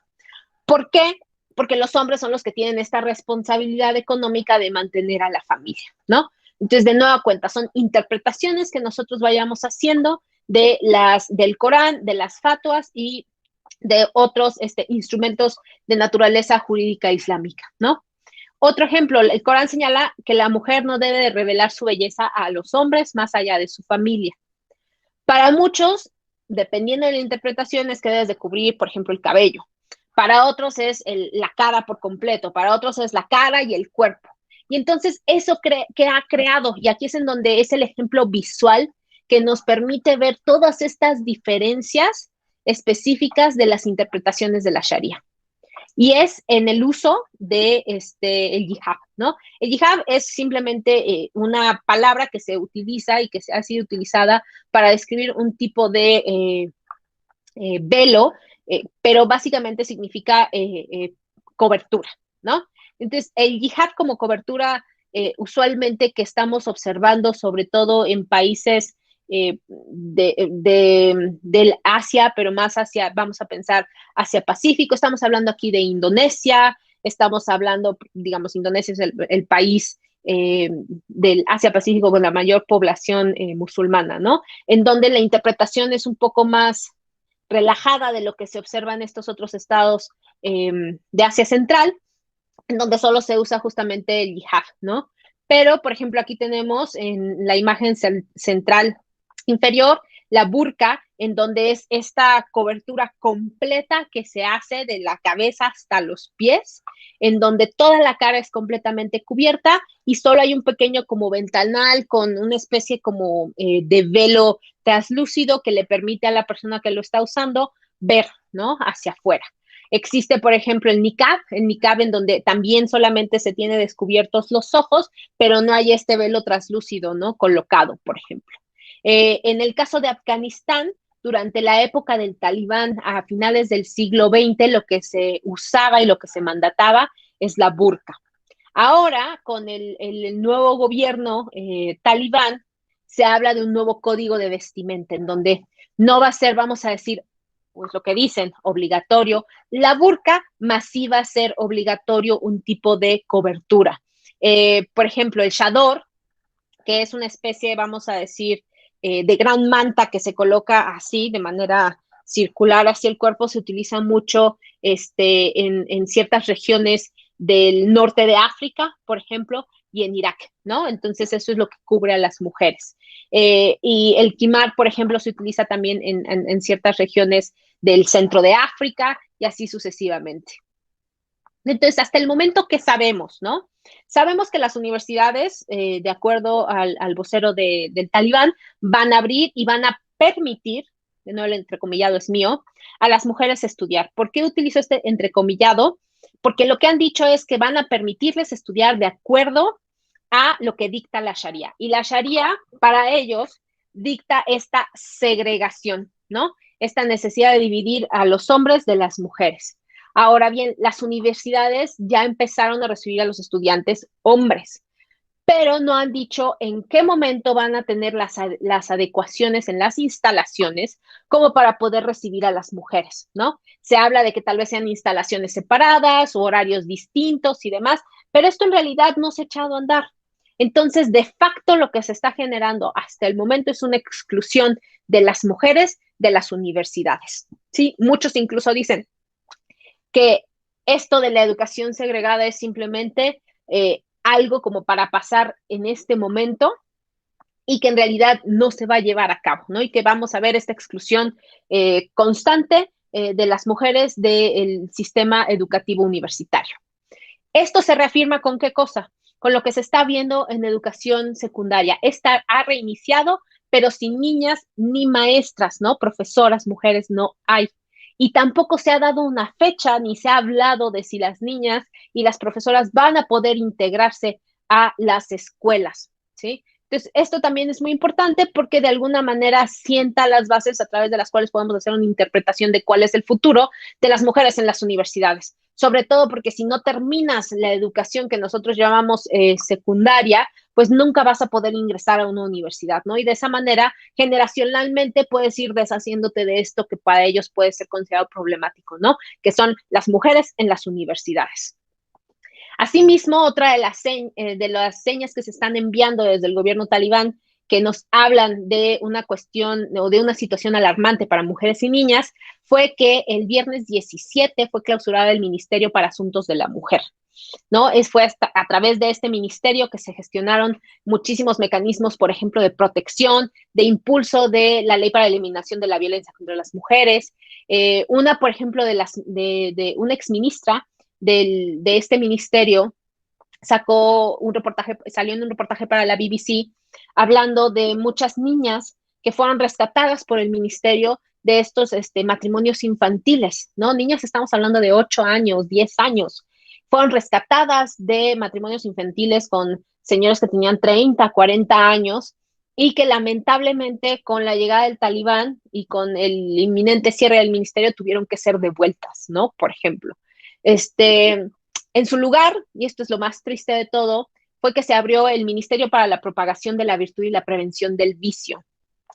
¿Por qué? Porque los hombres son los que tienen esta responsabilidad económica de mantener a la familia, ¿no? Entonces, de nueva cuenta, son interpretaciones que nosotros vayamos haciendo del Corán, de las fatuas y de otros instrumentos de naturaleza jurídica islámica, ¿no? Otro ejemplo, el Corán señala que la mujer no debe de revelar su belleza a los hombres más allá de su familia. Para muchos, dependiendo de la interpretación, es que debes de cubrir, por ejemplo, el cabello. Para otros es la cara por completo, para otros es la cara y el cuerpo. Y entonces eso que ha creado, y aquí es en donde es el ejemplo visual que nos permite ver todas estas diferencias específicas de las interpretaciones de la Sharia. Y es en el uso de el yihad, ¿no? El yihad es simplemente una palabra que se utiliza y que ha sido utilizada para describir un tipo de velo, pero básicamente significa cobertura, ¿no? Entonces, el yihad como cobertura, usualmente que estamos observando, sobre todo en países del Asia, pero más hacia, vamos a pensar, Asia Pacífico. Estamos hablando aquí de Indonesia, estamos hablando, digamos, Indonesia es el país del Asia Pacífico con la mayor población musulmana, ¿no? En donde la interpretación es un poco más relajada de lo que se observa en estos otros estados de Asia Central, en donde solo se usa justamente el yihad, ¿no? Pero, por ejemplo, aquí tenemos en la imagen central inferior la burka, en donde es esta cobertura completa que se hace de la cabeza hasta los pies, en donde toda la cara es completamente cubierta y solo hay un pequeño como ventanal con una especie como de velo translúcido que le permite a la persona que lo está usando ver, ¿no? Hacia afuera. Existe, por ejemplo, el niqab en donde también solamente se tiene descubiertos los ojos, pero no hay este velo translúcido, ¿no? Colocado, por ejemplo. En el caso de Afganistán, durante la época del Talibán, a finales del siglo XX, lo que se usaba y lo que se mandataba es la burka. Ahora, con el nuevo gobierno talibán, se habla de un nuevo código de vestimenta, en donde no va a ser, vamos a decir, pues lo que dicen, obligatorio la burka, más sí va a ser obligatorio un tipo de cobertura. Por ejemplo, el chador, que es una especie, vamos a decir, de gran manta que se coloca así, de manera circular hacia el cuerpo, se utiliza mucho en ciertas regiones del norte de África, por ejemplo, y en Irak, ¿no? Entonces eso es lo que cubre a las mujeres. Y el kimar, por ejemplo, se utiliza también en ciertas regiones del centro de África y así sucesivamente. Entonces, hasta el momento que sabemos, ¿no? Sabemos que las universidades, de acuerdo al vocero del Talibán, van a abrir y van a permitir, de nuevo el entrecomillado es mío, a las mujeres estudiar. ¿Por qué utilizo este entrecomillado? Porque lo que han dicho es que van a permitirles estudiar de acuerdo a lo que dicta la Sharia. Y la Sharia, para ellos, dicta esta segregación, ¿no? Esta necesidad de dividir a los hombres de las mujeres. Ahora bien, las universidades ya empezaron a recibir a los estudiantes hombres, pero no han dicho en qué momento van a tener las adecuaciones en las instalaciones como para poder recibir a las mujeres, ¿no? Se habla de que tal vez sean instalaciones separadas o horarios distintos y demás, pero esto en realidad no se ha echado a andar. Entonces, de facto, lo que se está generando hasta el momento es una exclusión de las mujeres de las universidades. ¿Sí? Muchos incluso dicen que esto de la educación segregada es simplemente algo como para pasar en este momento y que en realidad no se va a llevar a cabo, ¿no? Y que vamos a ver esta exclusión constante de las mujeres del sistema educativo universitario. Esto se reafirma con qué cosa? Con lo que se está viendo en educación secundaria. Esta ha reiniciado, pero sin niñas ni maestras, ¿no? Profesoras, mujeres, no hay. Y tampoco se ha dado una fecha, ni se ha hablado de si las niñas y las profesoras van a poder integrarse a las escuelas, ¿sí? Entonces, esto también es muy importante porque de alguna manera sienta las bases a través de las cuales podemos hacer una interpretación de cuál es el futuro de las mujeres en las universidades. Sobre todo porque si no terminas la educación que nosotros llamamos secundaria, pues nunca vas a poder ingresar a una universidad, ¿no? Y de esa manera, generacionalmente puedes ir deshaciéndote de esto que para ellos puede ser considerado problemático, ¿no? Que son las mujeres en las universidades. Asimismo, otra de las señas que se están enviando desde el gobierno talibán que nos hablan de una cuestión o de una situación alarmante para mujeres y niñas fue que el viernes 17 fue clausurado el Ministerio para Asuntos de la Mujer, ¿no? Fue a través de este ministerio que se gestionaron muchísimos mecanismos, por ejemplo, de protección, de impulso de la ley para la eliminación de la violencia contra las mujeres. Una, por ejemplo, de una exministra de este ministerio salió en un reportaje para la BBC hablando de muchas niñas que fueron rescatadas por el ministerio de estos matrimonios infantiles, ¿no? Niñas, estamos hablando de 8 años, 10 años, fueron rescatadas de matrimonios infantiles con señores que tenían 30, 40 años y que lamentablemente con la llegada del talibán y con el inminente cierre del ministerio tuvieron que ser devueltas, ¿no? Por ejemplo. En su lugar, y esto es lo más triste de todo, fue que se abrió el Ministerio para la Propagación de la Virtud y la Prevención del Vicio.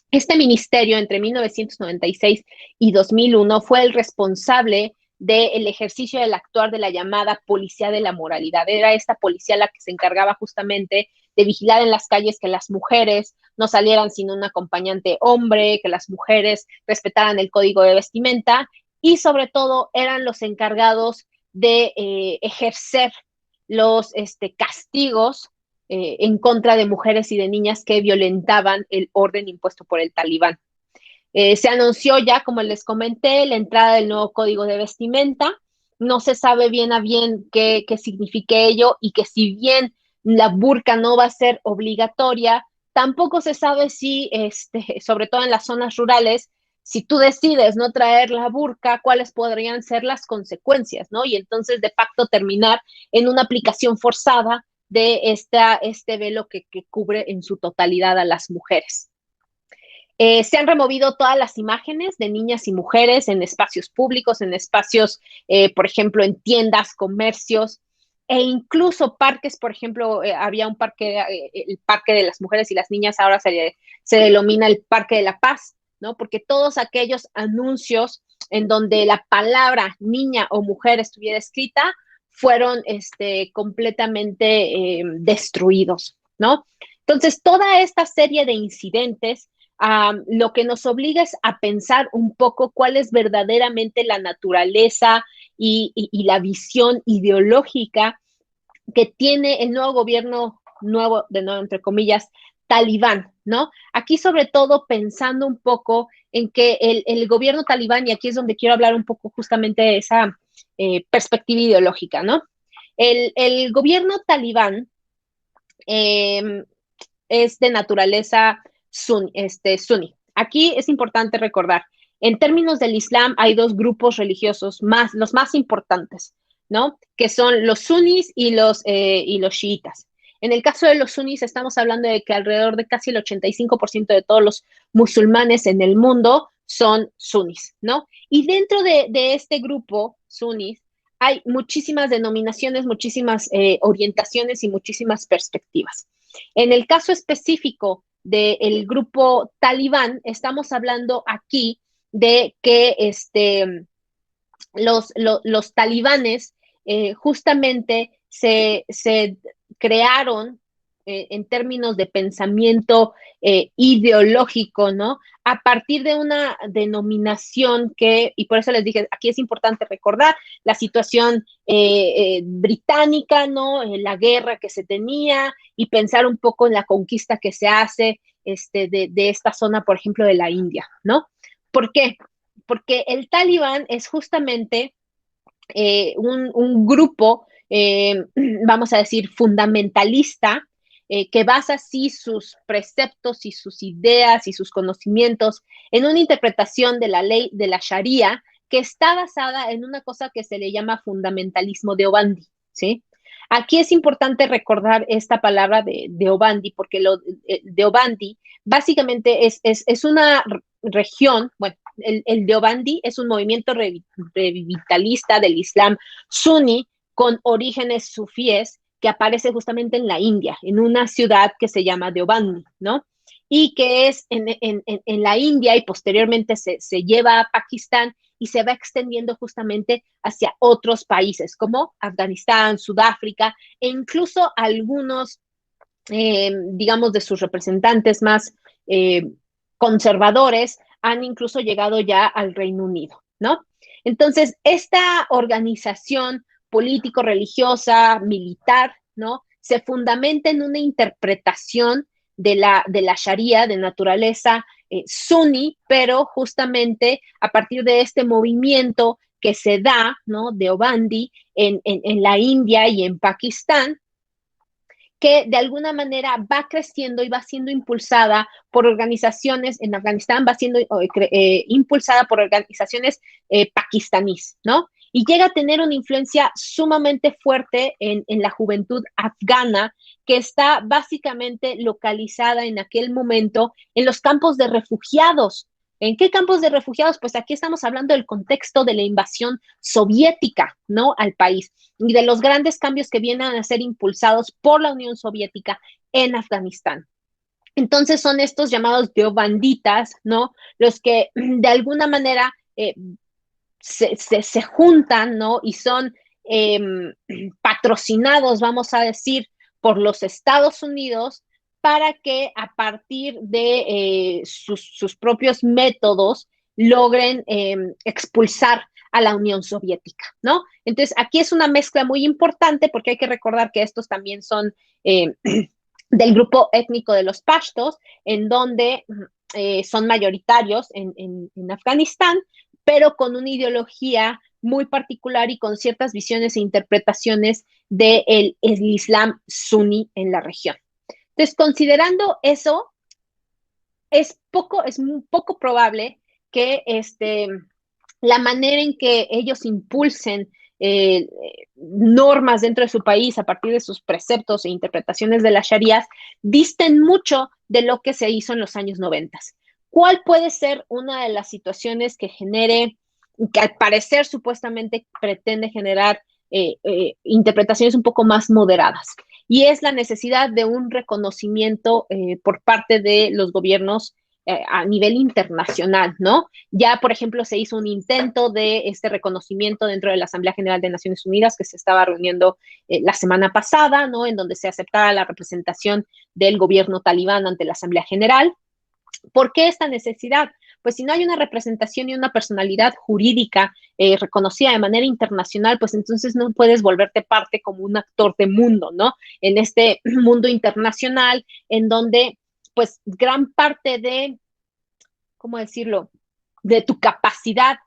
Este ministerio, entre 1996 y 2001, fue el responsable del ejercicio del actuar de la llamada policía de la moralidad. Era esta policía la que se encargaba justamente de vigilar en las calles que las mujeres no salieran sin un acompañante hombre, que las mujeres respetaran el código de vestimenta y sobre todo eran los encargados de ejercer los castigos en contra de mujeres y de niñas que violentaban el orden impuesto por el talibán. Se anunció ya, como les comenté, la entrada del nuevo código de vestimenta. No se sabe bien a bien qué signifique ello y que si bien la burka no va a ser obligatoria, tampoco se sabe si, sobre todo en las zonas rurales, si tú decides no traer la burka, cuáles podrían ser las consecuencias, ¿no? Y entonces de facto terminar en una aplicación forzada de este velo que cubre en su totalidad a las mujeres. Se han removido todas las imágenes de niñas y mujeres en espacios públicos, en espacios, por ejemplo, en tiendas, comercios, e incluso parques. Por ejemplo, había un parque, el Parque de las Mujeres y las Niñas, ahora se denomina el Parque de la Paz, ¿no? Porque todos aquellos anuncios en donde la palabra niña o mujer estuviera escrita fueron completamente destruidos, ¿no? Entonces, toda esta serie de incidentes lo que nos obliga es a pensar un poco cuál es verdaderamente la naturaleza y la visión ideológica que tiene el nuevo gobierno, de nuevo entre comillas, talibán, ¿no? Aquí sobre todo pensando un poco en que el gobierno talibán, y aquí es donde quiero hablar un poco justamente de esa perspectiva ideológica, ¿no? El gobierno talibán es de naturaleza suní. Aquí es importante recordar, en términos del Islam hay dos grupos religiosos los más importantes, ¿no? Que son los sunís y los chiitas. En el caso de los sunís estamos hablando de que alrededor de casi el 85% de todos los musulmanes en el mundo son sunís, ¿no? Y dentro de este grupo sunís hay muchísimas denominaciones, muchísimas orientaciones y muchísimas perspectivas. En el caso específico del grupo talibán, estamos hablando aquí de que los talibanes justamente se crearon en términos de pensamiento ideológico, ¿no? A partir de una denominación y por eso les dije, aquí es importante recordar la situación británica, ¿no? La guerra que se tenía y pensar un poco en la conquista que se hace de esta zona, por ejemplo, de la India, ¿no? ¿Por qué? Porque el Talibán es justamente un grupo, vamos a decir, fundamentalista, que basa así sus preceptos y sus ideas y sus conocimientos en una interpretación de la ley de la Sharia que está basada en una cosa que se le llama fundamentalismo deobandi, ¿sí? Aquí es importante recordar esta palabra de deobandi, porque deobandi básicamente es una región, bueno, el deobandi es un movimiento revitalista del Islam suní con orígenes sufíes que aparece justamente en la India, en una ciudad que se llama Deobandi, ¿no? Y que es en la India y posteriormente se lleva a Pakistán y se va extendiendo justamente hacia otros países como Afganistán, Sudáfrica e incluso algunos, digamos, de sus representantes más conservadores han incluso llegado ya al Reino Unido, ¿no? Entonces, esta organización político-religiosa, militar, ¿no? Se fundamenta en una interpretación de la Sharia de naturaleza suní, pero justamente a partir de este movimiento que se da, ¿no? De Deobandi en la India y en Pakistán, que de alguna manera va creciendo y va siendo impulsada por organizaciones, en Afganistán va siendo impulsada por organizaciones pakistaníes, ¿no? Y llega a tener una influencia sumamente fuerte en la juventud afgana, que está básicamente localizada en aquel momento en los campos de refugiados. ¿En qué campos de refugiados? Pues aquí estamos hablando del contexto de la invasión soviética, ¿no? Al país y de los grandes cambios que vienen a ser impulsados por la Unión Soviética en Afganistán. Entonces son estos llamados deobanditas, ¿no? Los que de alguna manera se juntan, ¿no? Y son patrocinados, vamos a decir, por los Estados Unidos para que a partir de sus propios métodos logren expulsar a la Unión Soviética, ¿no? Entonces, aquí es una mezcla muy importante porque hay que recordar que estos también son del grupo étnico de los pashtos, en donde son mayoritarios en Afganistán, pero con una ideología muy particular y con ciertas visiones e interpretaciones del Islam suní en la región. Entonces, considerando eso, es muy poco probable que la manera en que ellos impulsen normas dentro de su país a partir de sus preceptos e interpretaciones de las sharías disten mucho de lo que se hizo en los años 90. ¿Cuál puede ser una de las situaciones que genere, que al parecer supuestamente pretende generar interpretaciones un poco más moderadas? Y es la necesidad de un reconocimiento por parte de los gobiernos a nivel internacional, ¿no? Ya, por ejemplo, se hizo un intento de este reconocimiento dentro de la Asamblea General de Naciones Unidas que se estaba reuniendo la semana pasada, ¿no? En donde se aceptara la representación del gobierno talibán ante la Asamblea General. ¿Por qué esta necesidad? Pues si no hay una representación y una personalidad jurídica reconocida de manera internacional, pues entonces no puedes volverte parte como un actor de mundo, ¿no? En este mundo internacional en donde pues gran parte de, ¿cómo decirlo?, de tu capacidad,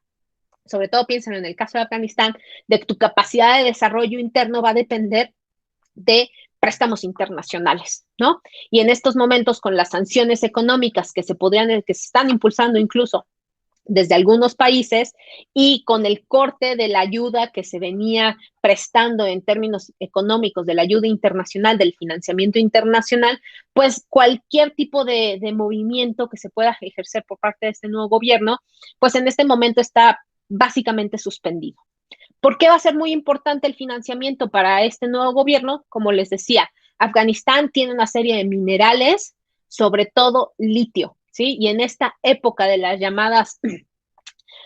sobre todo piensen en el caso de Afganistán, de tu capacidad de desarrollo interno va a depender de préstamos internacionales, ¿no? Y en estos momentos con las sanciones económicas que se están impulsando incluso desde algunos países y con el corte de la ayuda que se venía prestando en términos económicos de la ayuda internacional, del financiamiento internacional, pues cualquier tipo de movimiento que se pueda ejercer por parte de este nuevo gobierno, pues en este momento está básicamente suspendido. ¿Por qué va a ser muy importante el financiamiento para este nuevo gobierno? Como les decía, Afganistán tiene una serie de minerales, sobre todo litio, ¿sí? Y en esta época de las llamadas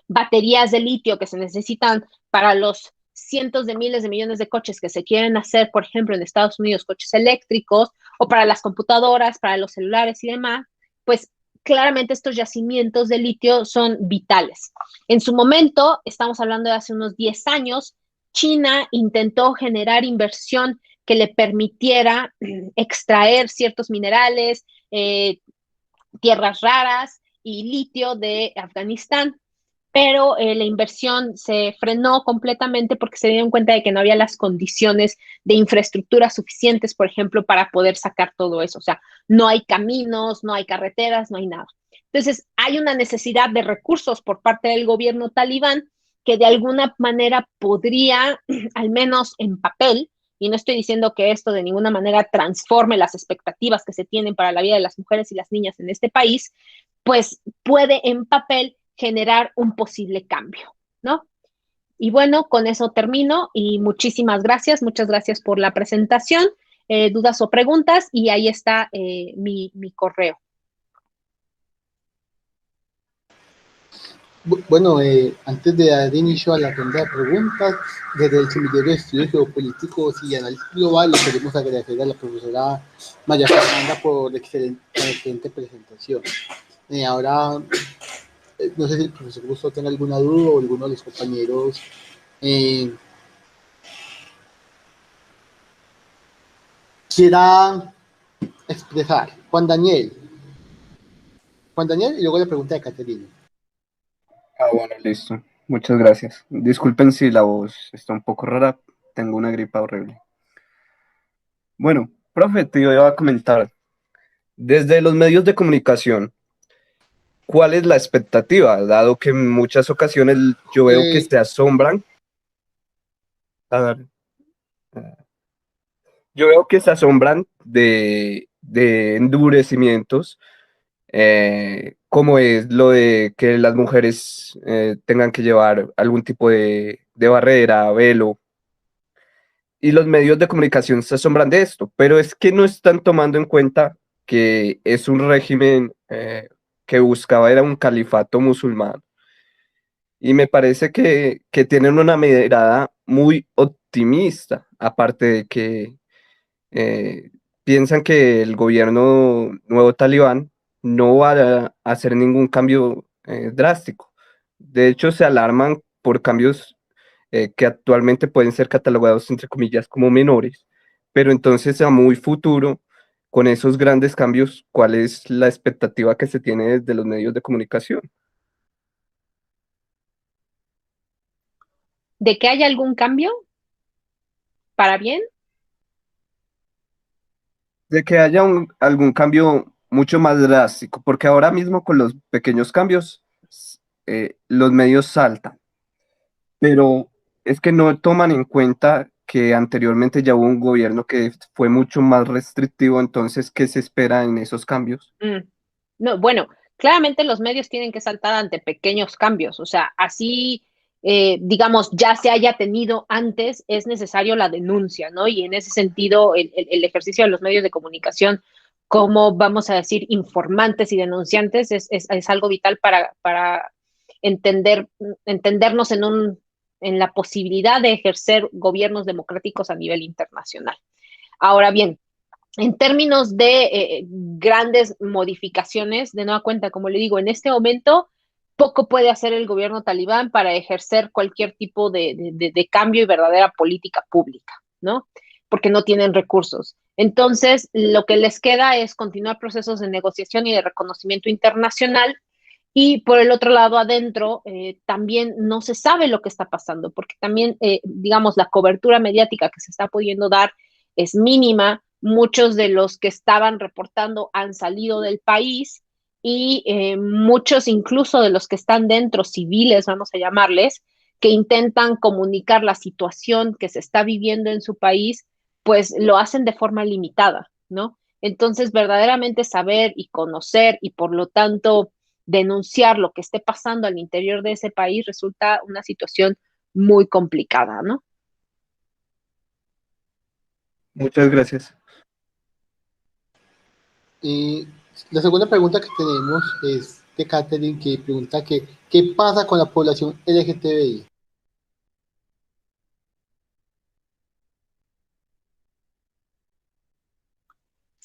baterías de litio que se necesitan para los cientos de miles de millones de coches que se quieren hacer, por ejemplo, en Estados Unidos, coches eléctricos, o para las computadoras, para los celulares y demás, pues claramente estos yacimientos de litio son vitales. En su momento, estamos hablando de hace unos 10 años, China intentó generar inversión que le permitiera extraer ciertos minerales, tierras raras y litio de Afganistán, pero la inversión se frenó completamente porque se dieron cuenta de que no había las condiciones de infraestructura suficientes, por ejemplo, para poder sacar todo eso. O sea, no hay caminos, no hay carreteras, no hay nada. Entonces, hay una necesidad de recursos por parte del gobierno talibán que de alguna manera podría, al menos en papel, y no estoy diciendo que esto de ninguna manera transforme las expectativas que se tienen para la vida de las mujeres y las niñas en este país, pues puede en papel generar un posible cambio, ¿no? Y bueno, con eso termino y muchas gracias por la presentación, dudas o preguntas y ahí está mi correo. Bueno, antes de dar inicio a la ronda de preguntas, desde el Semillero de Estudios Geopolíticos y Análisis Global, le queremos agradecer a la profesora Maya Fernanda por la excelente presentación. Ahora, no sé si el profesor Gusto tenga alguna duda o alguno de los compañeros quiera expresar. Juan Daniel y luego la pregunta de Caterina. Bueno, listo. Muchas gracias. Disculpen si la voz está un poco rara. Tengo una gripa horrible. Bueno, profe, te iba a comentar. Desde los medios de comunicación, ¿cuál es la expectativa? Dado que en muchas ocasiones yo veo que se asombran. A ver. Yo veo que se asombran de endurecimientos, como es lo de que las mujeres tengan que llevar algún tipo de barrera, velo, y los medios de comunicación se asombran de esto, pero es que no están tomando en cuenta que es un régimen que buscaba era un califato musulmán, y me parece que tienen una mirada muy optimista, aparte de que eh, piensan que el gobierno nuevo talibán no va a hacer ningún cambio drástico. De hecho, se alarman por cambios que actualmente pueden ser catalogados, entre comillas, como menores, pero entonces a muy futuro, con esos grandes cambios, ¿cuál es la expectativa que se tiene desde los medios de comunicación? ¿De que haya algún cambio para bien? De que haya algún cambio mucho más drástico, porque ahora mismo con los pequeños cambios, los medios saltan, pero es que no toman en cuenta que anteriormente ya hubo un gobierno que fue mucho más restrictivo, entonces, ¿qué se espera en esos cambios? No, bueno, claramente los medios tienen que saltar ante pequeños cambios, o sea, así, digamos, ya se haya tenido antes, es necesario la denuncia, ¿no? Y en ese sentido, el ejercicio de los medios de comunicación, como vamos a decir, informantes y denunciantes, es algo vital para entendernos en la posibilidad de ejercer gobiernos democráticos a nivel internacional. Ahora bien, en términos de grandes modificaciones, de nueva cuenta, como le digo, en este momento poco puede hacer el gobierno talibán para ejercer cualquier tipo de cambio y verdadera política pública, ¿no? Porque no tienen recursos. Entonces, lo que les queda es continuar procesos de negociación y de reconocimiento internacional. Y por el otro lado, adentro, también no se sabe lo que está pasando, porque también, digamos, la cobertura mediática que se está pudiendo dar es mínima. Muchos de los que estaban reportando han salido del país y muchos incluso de los que están dentro, civiles, vamos a llamarles, que intentan comunicar la situación que se está viviendo en su país, pues lo hacen de forma limitada, ¿no? Entonces, verdaderamente saber y conocer y por lo tanto denunciar lo que esté pasando al interior de ese país resulta una situación muy complicada, ¿no? Muchas gracias. Y la segunda pregunta que tenemos es de Catherine, que pregunta que ¿qué pasa con la población LGTBI?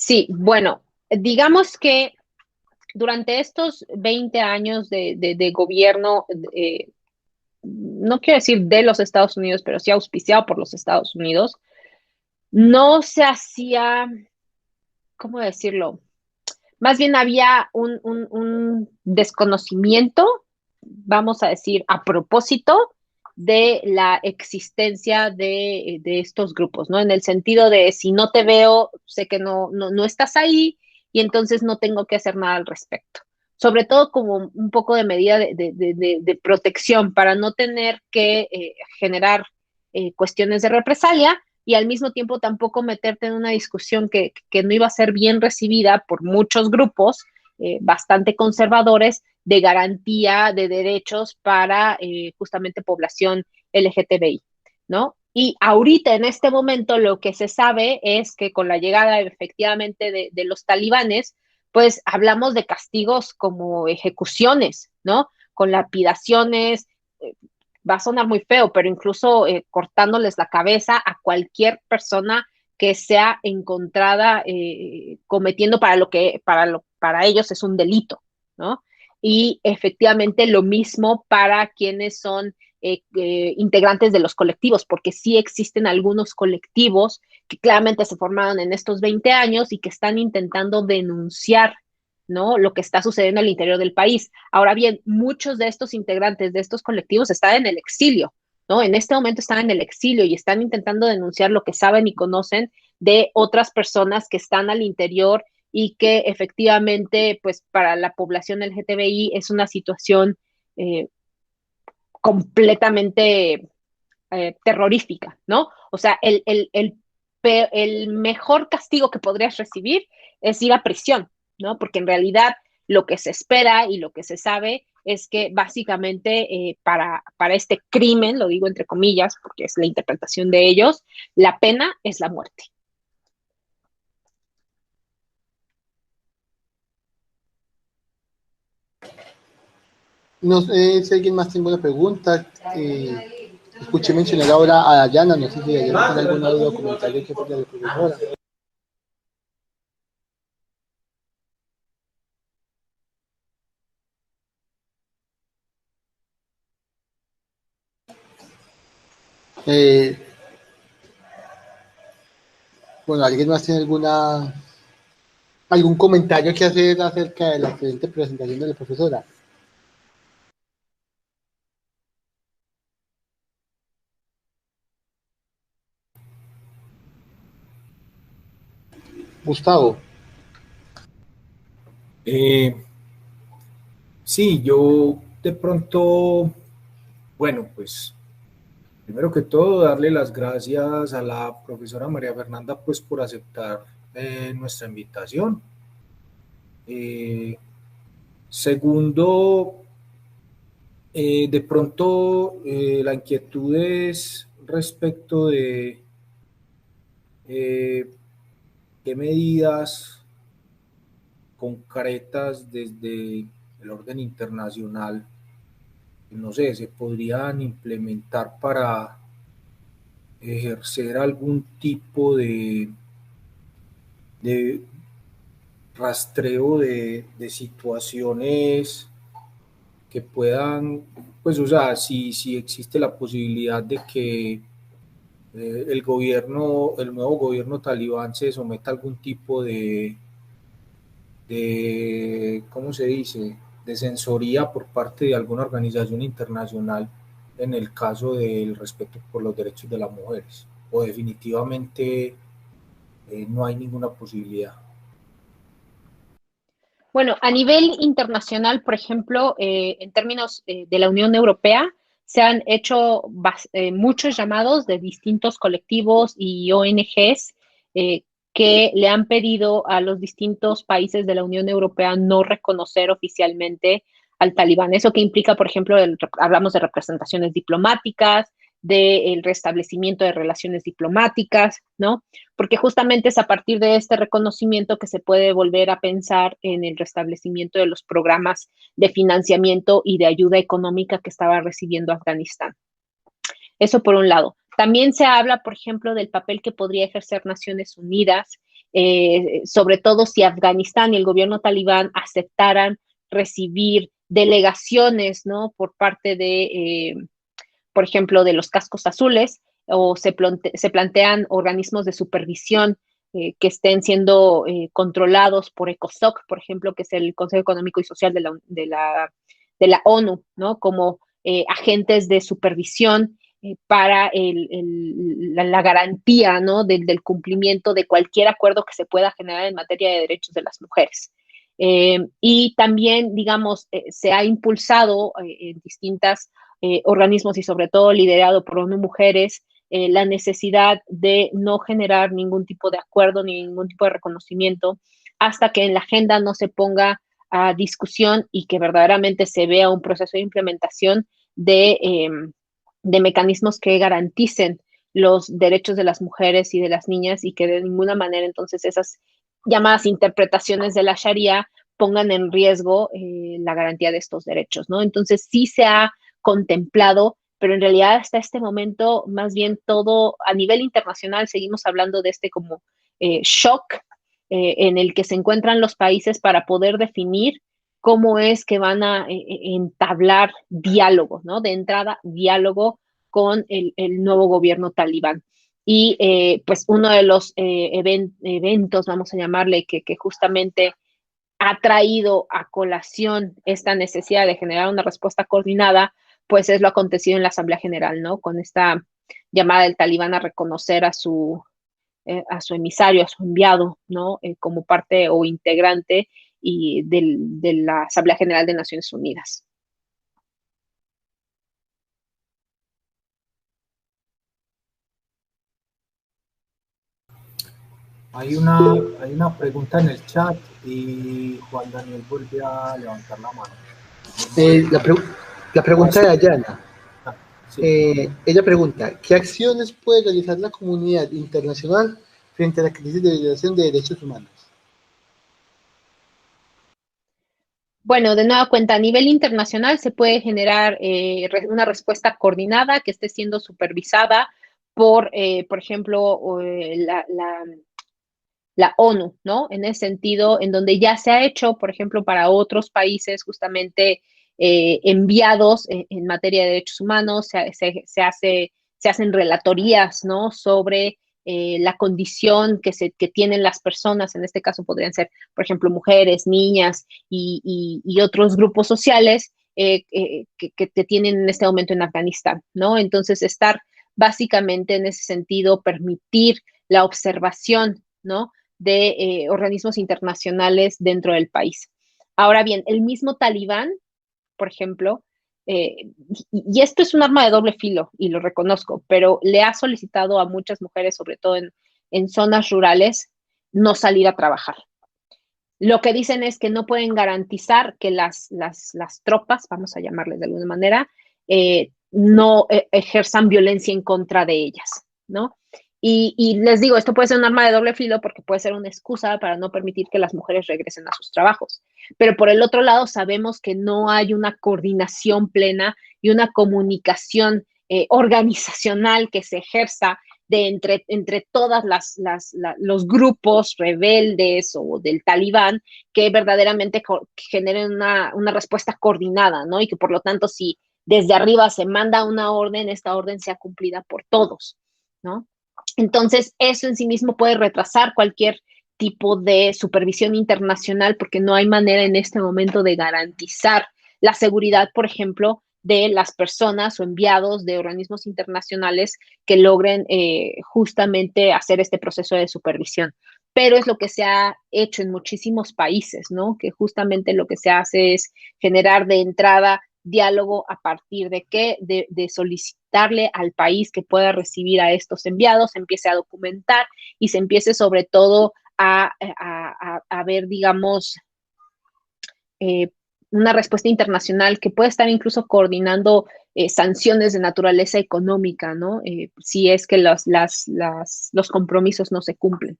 Sí, bueno, digamos que durante estos 20 años de gobierno, no quiero decir de los Estados Unidos, pero sí auspiciado por los Estados Unidos, no se hacía, ¿cómo decirlo? Más bien había un desconocimiento, vamos a decir, a propósito de la existencia de estos grupos, ¿no? En el sentido de si no te veo, sé que no estás ahí y entonces no tengo que hacer nada al respecto. Sobre todo como un poco de medida de protección para no tener que generar cuestiones de represalia y al mismo tiempo tampoco meterte en una discusión que no iba a ser bien recibida por muchos grupos bastante conservadores de garantía de derechos para justamente población LGTBI, ¿no? Y ahorita, en este momento, lo que se sabe es que con la llegada efectivamente de los talibanes, pues hablamos de castigos como ejecuciones, ¿no? Con lapidaciones, va a sonar muy feo, pero incluso cortándoles la cabeza a cualquier persona que sea encontrada cometiendo para ellos es un delito, ¿no? Y efectivamente lo mismo para quienes son integrantes de los colectivos, porque sí existen algunos colectivos que claramente se formaron en estos 20 años y que están intentando denunciar, ¿no? Lo que está sucediendo al interior del país. Ahora bien, muchos de estos integrantes de estos colectivos están en el exilio, ¿no? En este momento están en el exilio y están intentando denunciar lo que saben y conocen de otras personas que están al interior y que efectivamente, pues para la población LGTBI es una situación completamente terrorífica, ¿no? O sea, el mejor castigo que podrías recibir es ir a prisión, ¿no? Porque en realidad lo que se espera y lo que se sabe es que básicamente para este crimen, lo digo entre comillas, porque es la interpretación de ellos, la pena es la muerte. No sé si alguien más tiene una pregunta. Escuché mencionar ahora a Dayana, no sé si Dayana tiene alguna duda o comentario que hacerle a la profesora. Eh, bueno, ¿alguien más tiene algún comentario que hacer acerca de la excelente presentación de la profesora? Gustavo. Sí, yo de pronto, bueno, pues primero que todo darle las gracias a la profesora María Fernanda pues por aceptar nuestra invitación. Segundo, de pronto la inquietud es respecto de qué medidas concretas desde el orden internacional, no sé, se podrían implementar para ejercer algún tipo de rastreo de situaciones que puedan, pues, o sea, si existe la posibilidad de que el nuevo gobierno talibán se someta a algún tipo ¿cómo se dice?, de censoría por parte de alguna organización internacional en el caso del respeto por los derechos de las mujeres, o definitivamente no hay ninguna posibilidad. Bueno, a nivel internacional, por ejemplo, en términos de la Unión Europea, se han hecho muchos llamados de distintos colectivos y ONGs que le han pedido a los distintos países de la Unión Europea no reconocer oficialmente al talibán. Eso que implica, por ejemplo, hablamos de representaciones diplomáticas, del restablecimiento de relaciones diplomáticas, ¿no? Porque justamente es a partir de este reconocimiento que se puede volver a pensar en el restablecimiento de los programas de financiamiento y de ayuda económica que estaba recibiendo Afganistán. Eso por un lado. También se habla, por ejemplo, del papel que podría ejercer Naciones Unidas, sobre todo si Afganistán y el gobierno talibán aceptaran recibir delegaciones, ¿no? Por parte de, por ejemplo, de los cascos azules, o se plantean organismos de supervisión que estén siendo controlados por ECOSOC, por ejemplo, que es el Consejo Económico y Social de la ONU, ¿no? Como agentes de supervisión para la garantía, ¿no? del cumplimiento de cualquier acuerdo que se pueda generar en materia de derechos de las mujeres. Y también, digamos, se ha impulsado en distintas organismos y sobre todo liderado por ONU Mujeres, la necesidad de no generar ningún tipo de acuerdo ni ningún tipo de reconocimiento hasta que en la agenda no se ponga a discusión y que verdaderamente se vea un proceso de implementación de mecanismos que garanticen los derechos de las mujeres y de las niñas y que de ninguna manera entonces esas llamadas interpretaciones de la Sharia pongan en riesgo la garantía de estos derechos, ¿no? Entonces sí se ha contemplado, pero en realidad hasta este momento, más bien todo a nivel internacional, seguimos hablando de este como shock en el que se encuentran los países para poder definir cómo es que van a entablar diálogo, ¿no? De entrada, diálogo con el nuevo gobierno talibán. Y pues uno de los eventos, vamos a llamarle, que justamente ha traído a colación esta necesidad de generar una respuesta coordinada, pues es lo acontecido en la Asamblea General, ¿no? Con esta llamada del talibán a reconocer a su emisario, a su enviado, ¿no? Como parte o integrante de la Asamblea General de Naciones Unidas. Hay una pregunta en el chat y Juan Daniel vuelve a levantar la mano. La pregunta de Ayana. Sí. Ella pregunta, ¿qué acciones puede realizar la comunidad internacional frente a la crisis de violación de derechos humanos? Bueno, de nueva cuenta, a nivel internacional se puede generar una respuesta coordinada que esté siendo supervisada por ejemplo, la ONU, ¿no? En ese sentido, en donde ya se ha hecho, por ejemplo, para otros países justamente enviados en materia de derechos humanos, se hacen relatorías, ¿no? Sobre la condición que tienen las personas, en este caso podrían ser, por ejemplo, mujeres, niñas y otros grupos sociales que tienen en este momento en Afganistán, ¿no? Entonces, estar básicamente en ese sentido, permitir la observación, ¿no? De organismos internacionales dentro del país. Ahora bien, el mismo Talibán, por ejemplo, y esto es un arma de doble filo, y lo reconozco, pero le ha solicitado a muchas mujeres, sobre todo en zonas rurales, no salir a trabajar. Lo que dicen es que no pueden garantizar que las tropas, vamos a llamarles de alguna manera, no ejerzan violencia en contra de ellas, ¿no? Y les digo, esto puede ser un arma de doble filo porque puede ser una excusa para no permitir que las mujeres regresen a sus trabajos. Pero por el otro lado, sabemos que no hay una coordinación plena y una comunicación organizacional que se ejerza entre todas los grupos rebeldes o del talibán que verdaderamente generen una respuesta coordinada, ¿no? Y que por lo tanto, si desde arriba se manda una orden, esta orden sea cumplida por todos, ¿no? Entonces, eso en sí mismo puede retrasar cualquier tipo de supervisión internacional porque no hay manera en este momento de garantizar la seguridad, por ejemplo, de las personas o enviados de organismos internacionales que logren justamente hacer este proceso de supervisión. Pero es lo que se ha hecho en muchísimos países, ¿no? Que justamente lo que se hace es generar de entrada diálogo a partir de qué, de solicitarle al país que pueda recibir a estos enviados, se empiece a documentar y se empiece sobre todo a ver, digamos, una respuesta internacional que puede estar incluso coordinando sanciones de naturaleza económica, ¿no? Si es que los compromisos no se cumplen.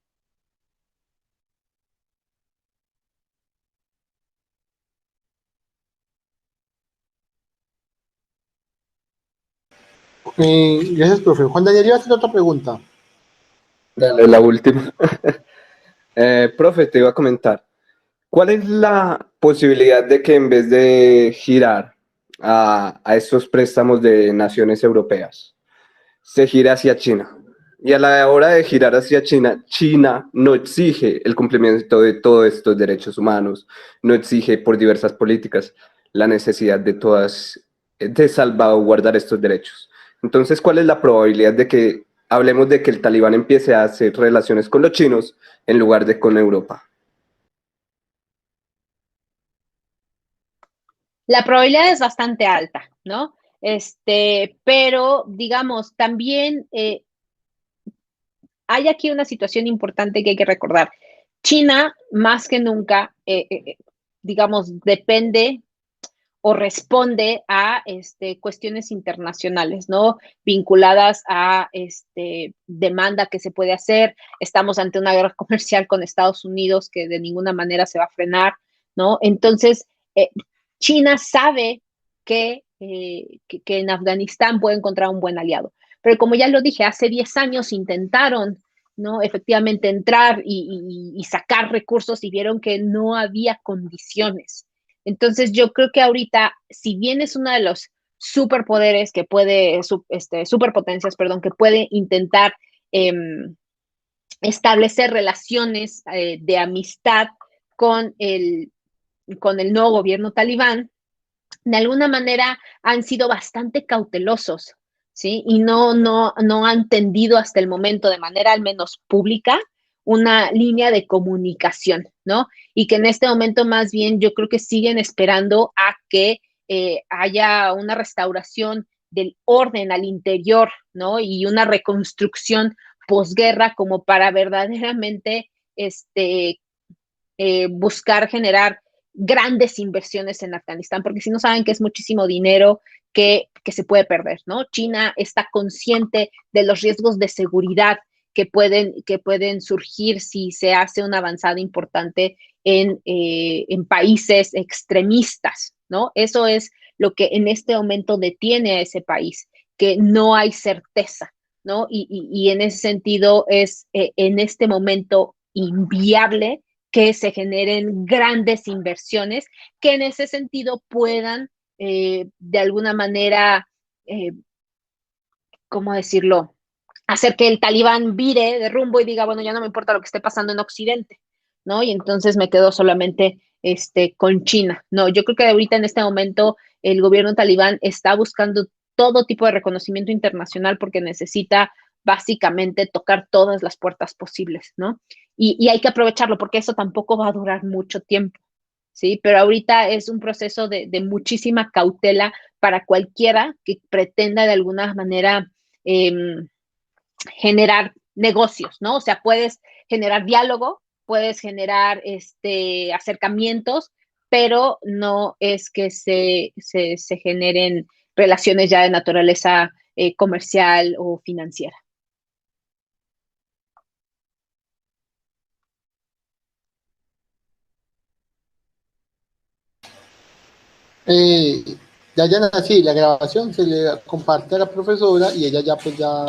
Gracias, profe. Juan Daniel, iba a hacer otra pregunta. Dale, la última. Profe, te iba a comentar, ¿cuál es la posibilidad de que en vez de girar a estos préstamos de naciones europeas, se gire hacia China? Y a la hora de girar hacia China, China no exige el cumplimiento de todos estos derechos humanos, no exige por diversas políticas la necesidad de salvaguardar estos derechos. Entonces, ¿cuál es la probabilidad de que hablemos de que el talibán empiece a hacer relaciones con los chinos en lugar de con Europa? La probabilidad es bastante alta, ¿no? Pero digamos, también hay aquí una situación importante que hay que recordar. China, más que nunca, digamos, depende o responde a cuestiones internacionales, ¿no? Vinculadas a demanda que se puede hacer. Estamos ante una guerra comercial con Estados Unidos que de ninguna manera se va a frenar, ¿no? Entonces, China sabe que en Afganistán puede encontrar un buen aliado. Pero como ya lo dije, hace 10 años intentaron, ¿no? Efectivamente entrar y sacar recursos y vieron que no había condiciones. Entonces yo creo que ahorita, si bien es uno de los superpoderes que puede, superpotencias, perdón, que puede intentar eh, establecer relaciones de amistad con el nuevo gobierno talibán, de alguna manera han sido bastante cautelosos, ¿sí? Y no han tendido hasta el momento, de manera al menos pública, una línea de comunicación, ¿no? Y que en este momento más bien yo creo que siguen esperando a que haya una restauración del orden al interior, ¿no? Y una reconstrucción posguerra como para verdaderamente buscar generar grandes inversiones en Afganistán, porque si no saben que es muchísimo dinero que se puede perder, ¿no? China está consciente de los riesgos de seguridad que pueden surgir si se hace una avanzada importante en países extremistas, ¿no? Eso es lo que en este momento detiene a ese país, que no hay certeza, ¿no? Y en ese sentido es en este momento inviable que se generen grandes inversiones que en ese sentido puedan de alguna manera, ¿cómo decirlo? Hacer que el talibán vire de rumbo y diga, bueno, ya no me importa lo que esté pasando en Occidente, ¿no? Y entonces me quedo solamente con China. No, yo creo que ahorita en este momento el gobierno talibán está buscando todo tipo de reconocimiento internacional porque necesita básicamente tocar todas las puertas posibles, ¿no? Y hay que aprovecharlo porque eso tampoco va a durar mucho tiempo, ¿sí? Pero ahorita es un proceso de muchísima cautela para cualquiera que pretenda de alguna manera generar negocios, ¿no? O sea, puedes generar diálogo, puedes generar acercamientos, pero no es que se generen relaciones ya de naturaleza comercial o financiera. Dayana, sí, la grabación se le comparte a la profesora y ella ya pues ya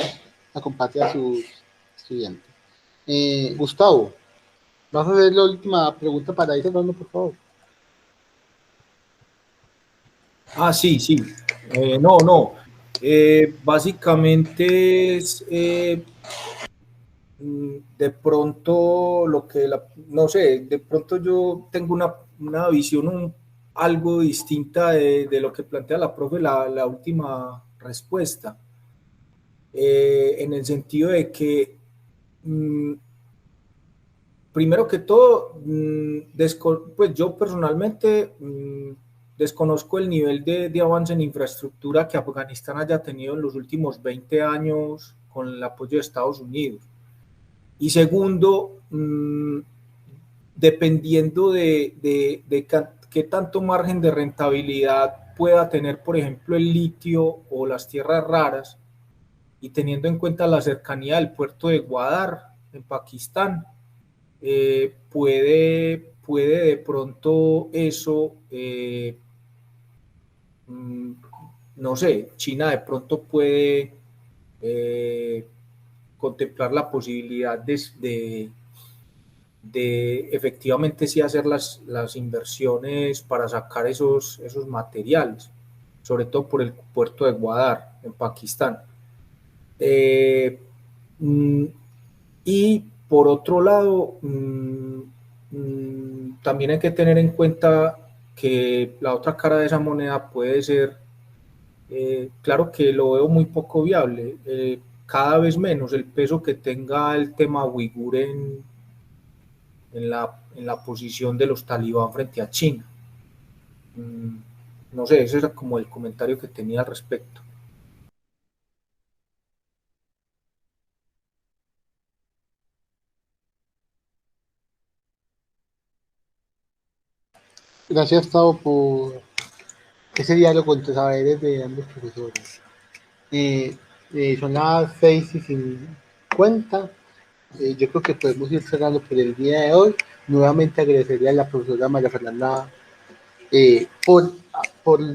la comparte a sus estudiantes. Gustavo, vas a hacer la última pregunta para ir cerrando, por favor. Sí, sí. No. Básicamente es de pronto no sé, de pronto yo tengo una visión algo distinta de lo que plantea la profe la última respuesta, en el sentido de que primero que todo, pues yo personalmente desconozco el nivel de avance en infraestructura que Afganistán haya tenido en los últimos 20 años con el apoyo de Estados Unidos. Y segundo, dependiendo de qué tanto margen de rentabilidad pueda tener, por ejemplo, el litio o las tierras raras, y teniendo en cuenta la cercanía del puerto de Gwadar en Pakistán, puede de pronto eso, no sé, China de pronto puede contemplar la posibilidad de efectivamente sí hacer las inversiones para sacar esos materiales, sobre todo por el puerto de Gwadar, en Pakistán. Y por otro lado, también hay que tener en cuenta que la otra cara de esa moneda puede ser, claro que lo veo muy poco viable, cada vez menos el peso que tenga el tema uigur en la posición de los talibán frente a China. No sé, ese era como el comentario que tenía al respecto. Gracias, Tavo, por ese diálogo entre saberes de ambos profesores. Son las 6:50. Yo creo que podemos ir cerrando por el día de hoy. Nuevamente agradecería a la profesora María Fernanda por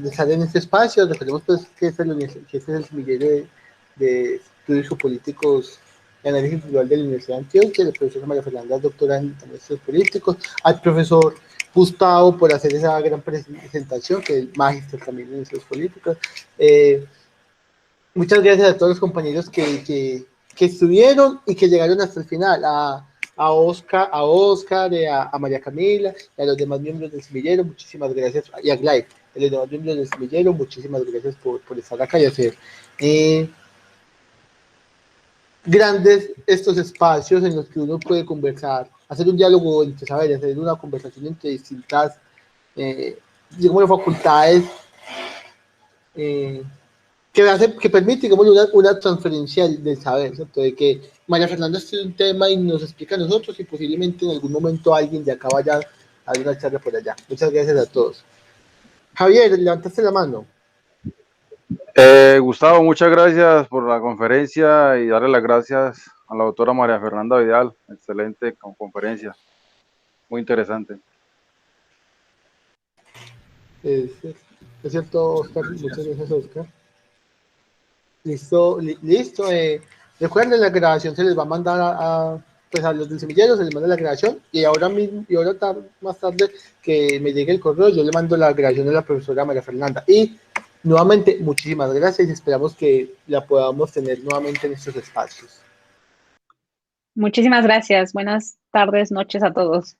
estar en este espacio. Recordemos pues, que este es el semillero de estudios geopolíticos y análisis individual de la Universidad de Antioquia. La profesora María Fernanda es doctora en estudios políticos. Al profesor Gustavo por hacer esa gran presentación, que es magíster también en estudios políticos. Muchas gracias a todos los compañeros que estuvieron y que llegaron hasta el final, a Oscar, a María Camila y a los demás miembros del semillero, muchísimas gracias, y a Glide, a los demás miembros del semillero, muchísimas gracias por estar acá y hacer grandes estos espacios en los que uno puede conversar, hacer un diálogo entre saberes, hacer una conversación entre distintas, digamos, facultades, que permite, digamos, una transferencia del saber, ¿cierto? De que María Fernanda estudia un tema y nos explica a nosotros y posiblemente en algún momento alguien de acá vaya a dar una charla por allá. Muchas gracias a todos. Javier, levantaste la mano. Gustavo, muchas gracias por la conferencia y darle las gracias a la doctora María Fernanda Vidal. Excelente conferencia, muy interesante. Es cierto, Oscar. Muchas gracias, Oscar. Listo. Recuerden, la grabación se les va a mandar pues a los del semillero, se les manda la grabación y ahora mismo, más tarde que me llegue el correo, yo le mando la grabación a la profesora María Fernanda. Y nuevamente, muchísimas gracias y esperamos que la podamos tener nuevamente en estos espacios. Muchísimas gracias. Buenas tardes, noches a todos.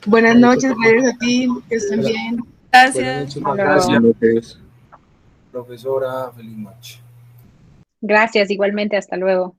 Buenas noches, gracias a ti, que estén bien. Gracias. Gracias, profesora. Feliz noche. Gracias, igualmente. Hasta luego.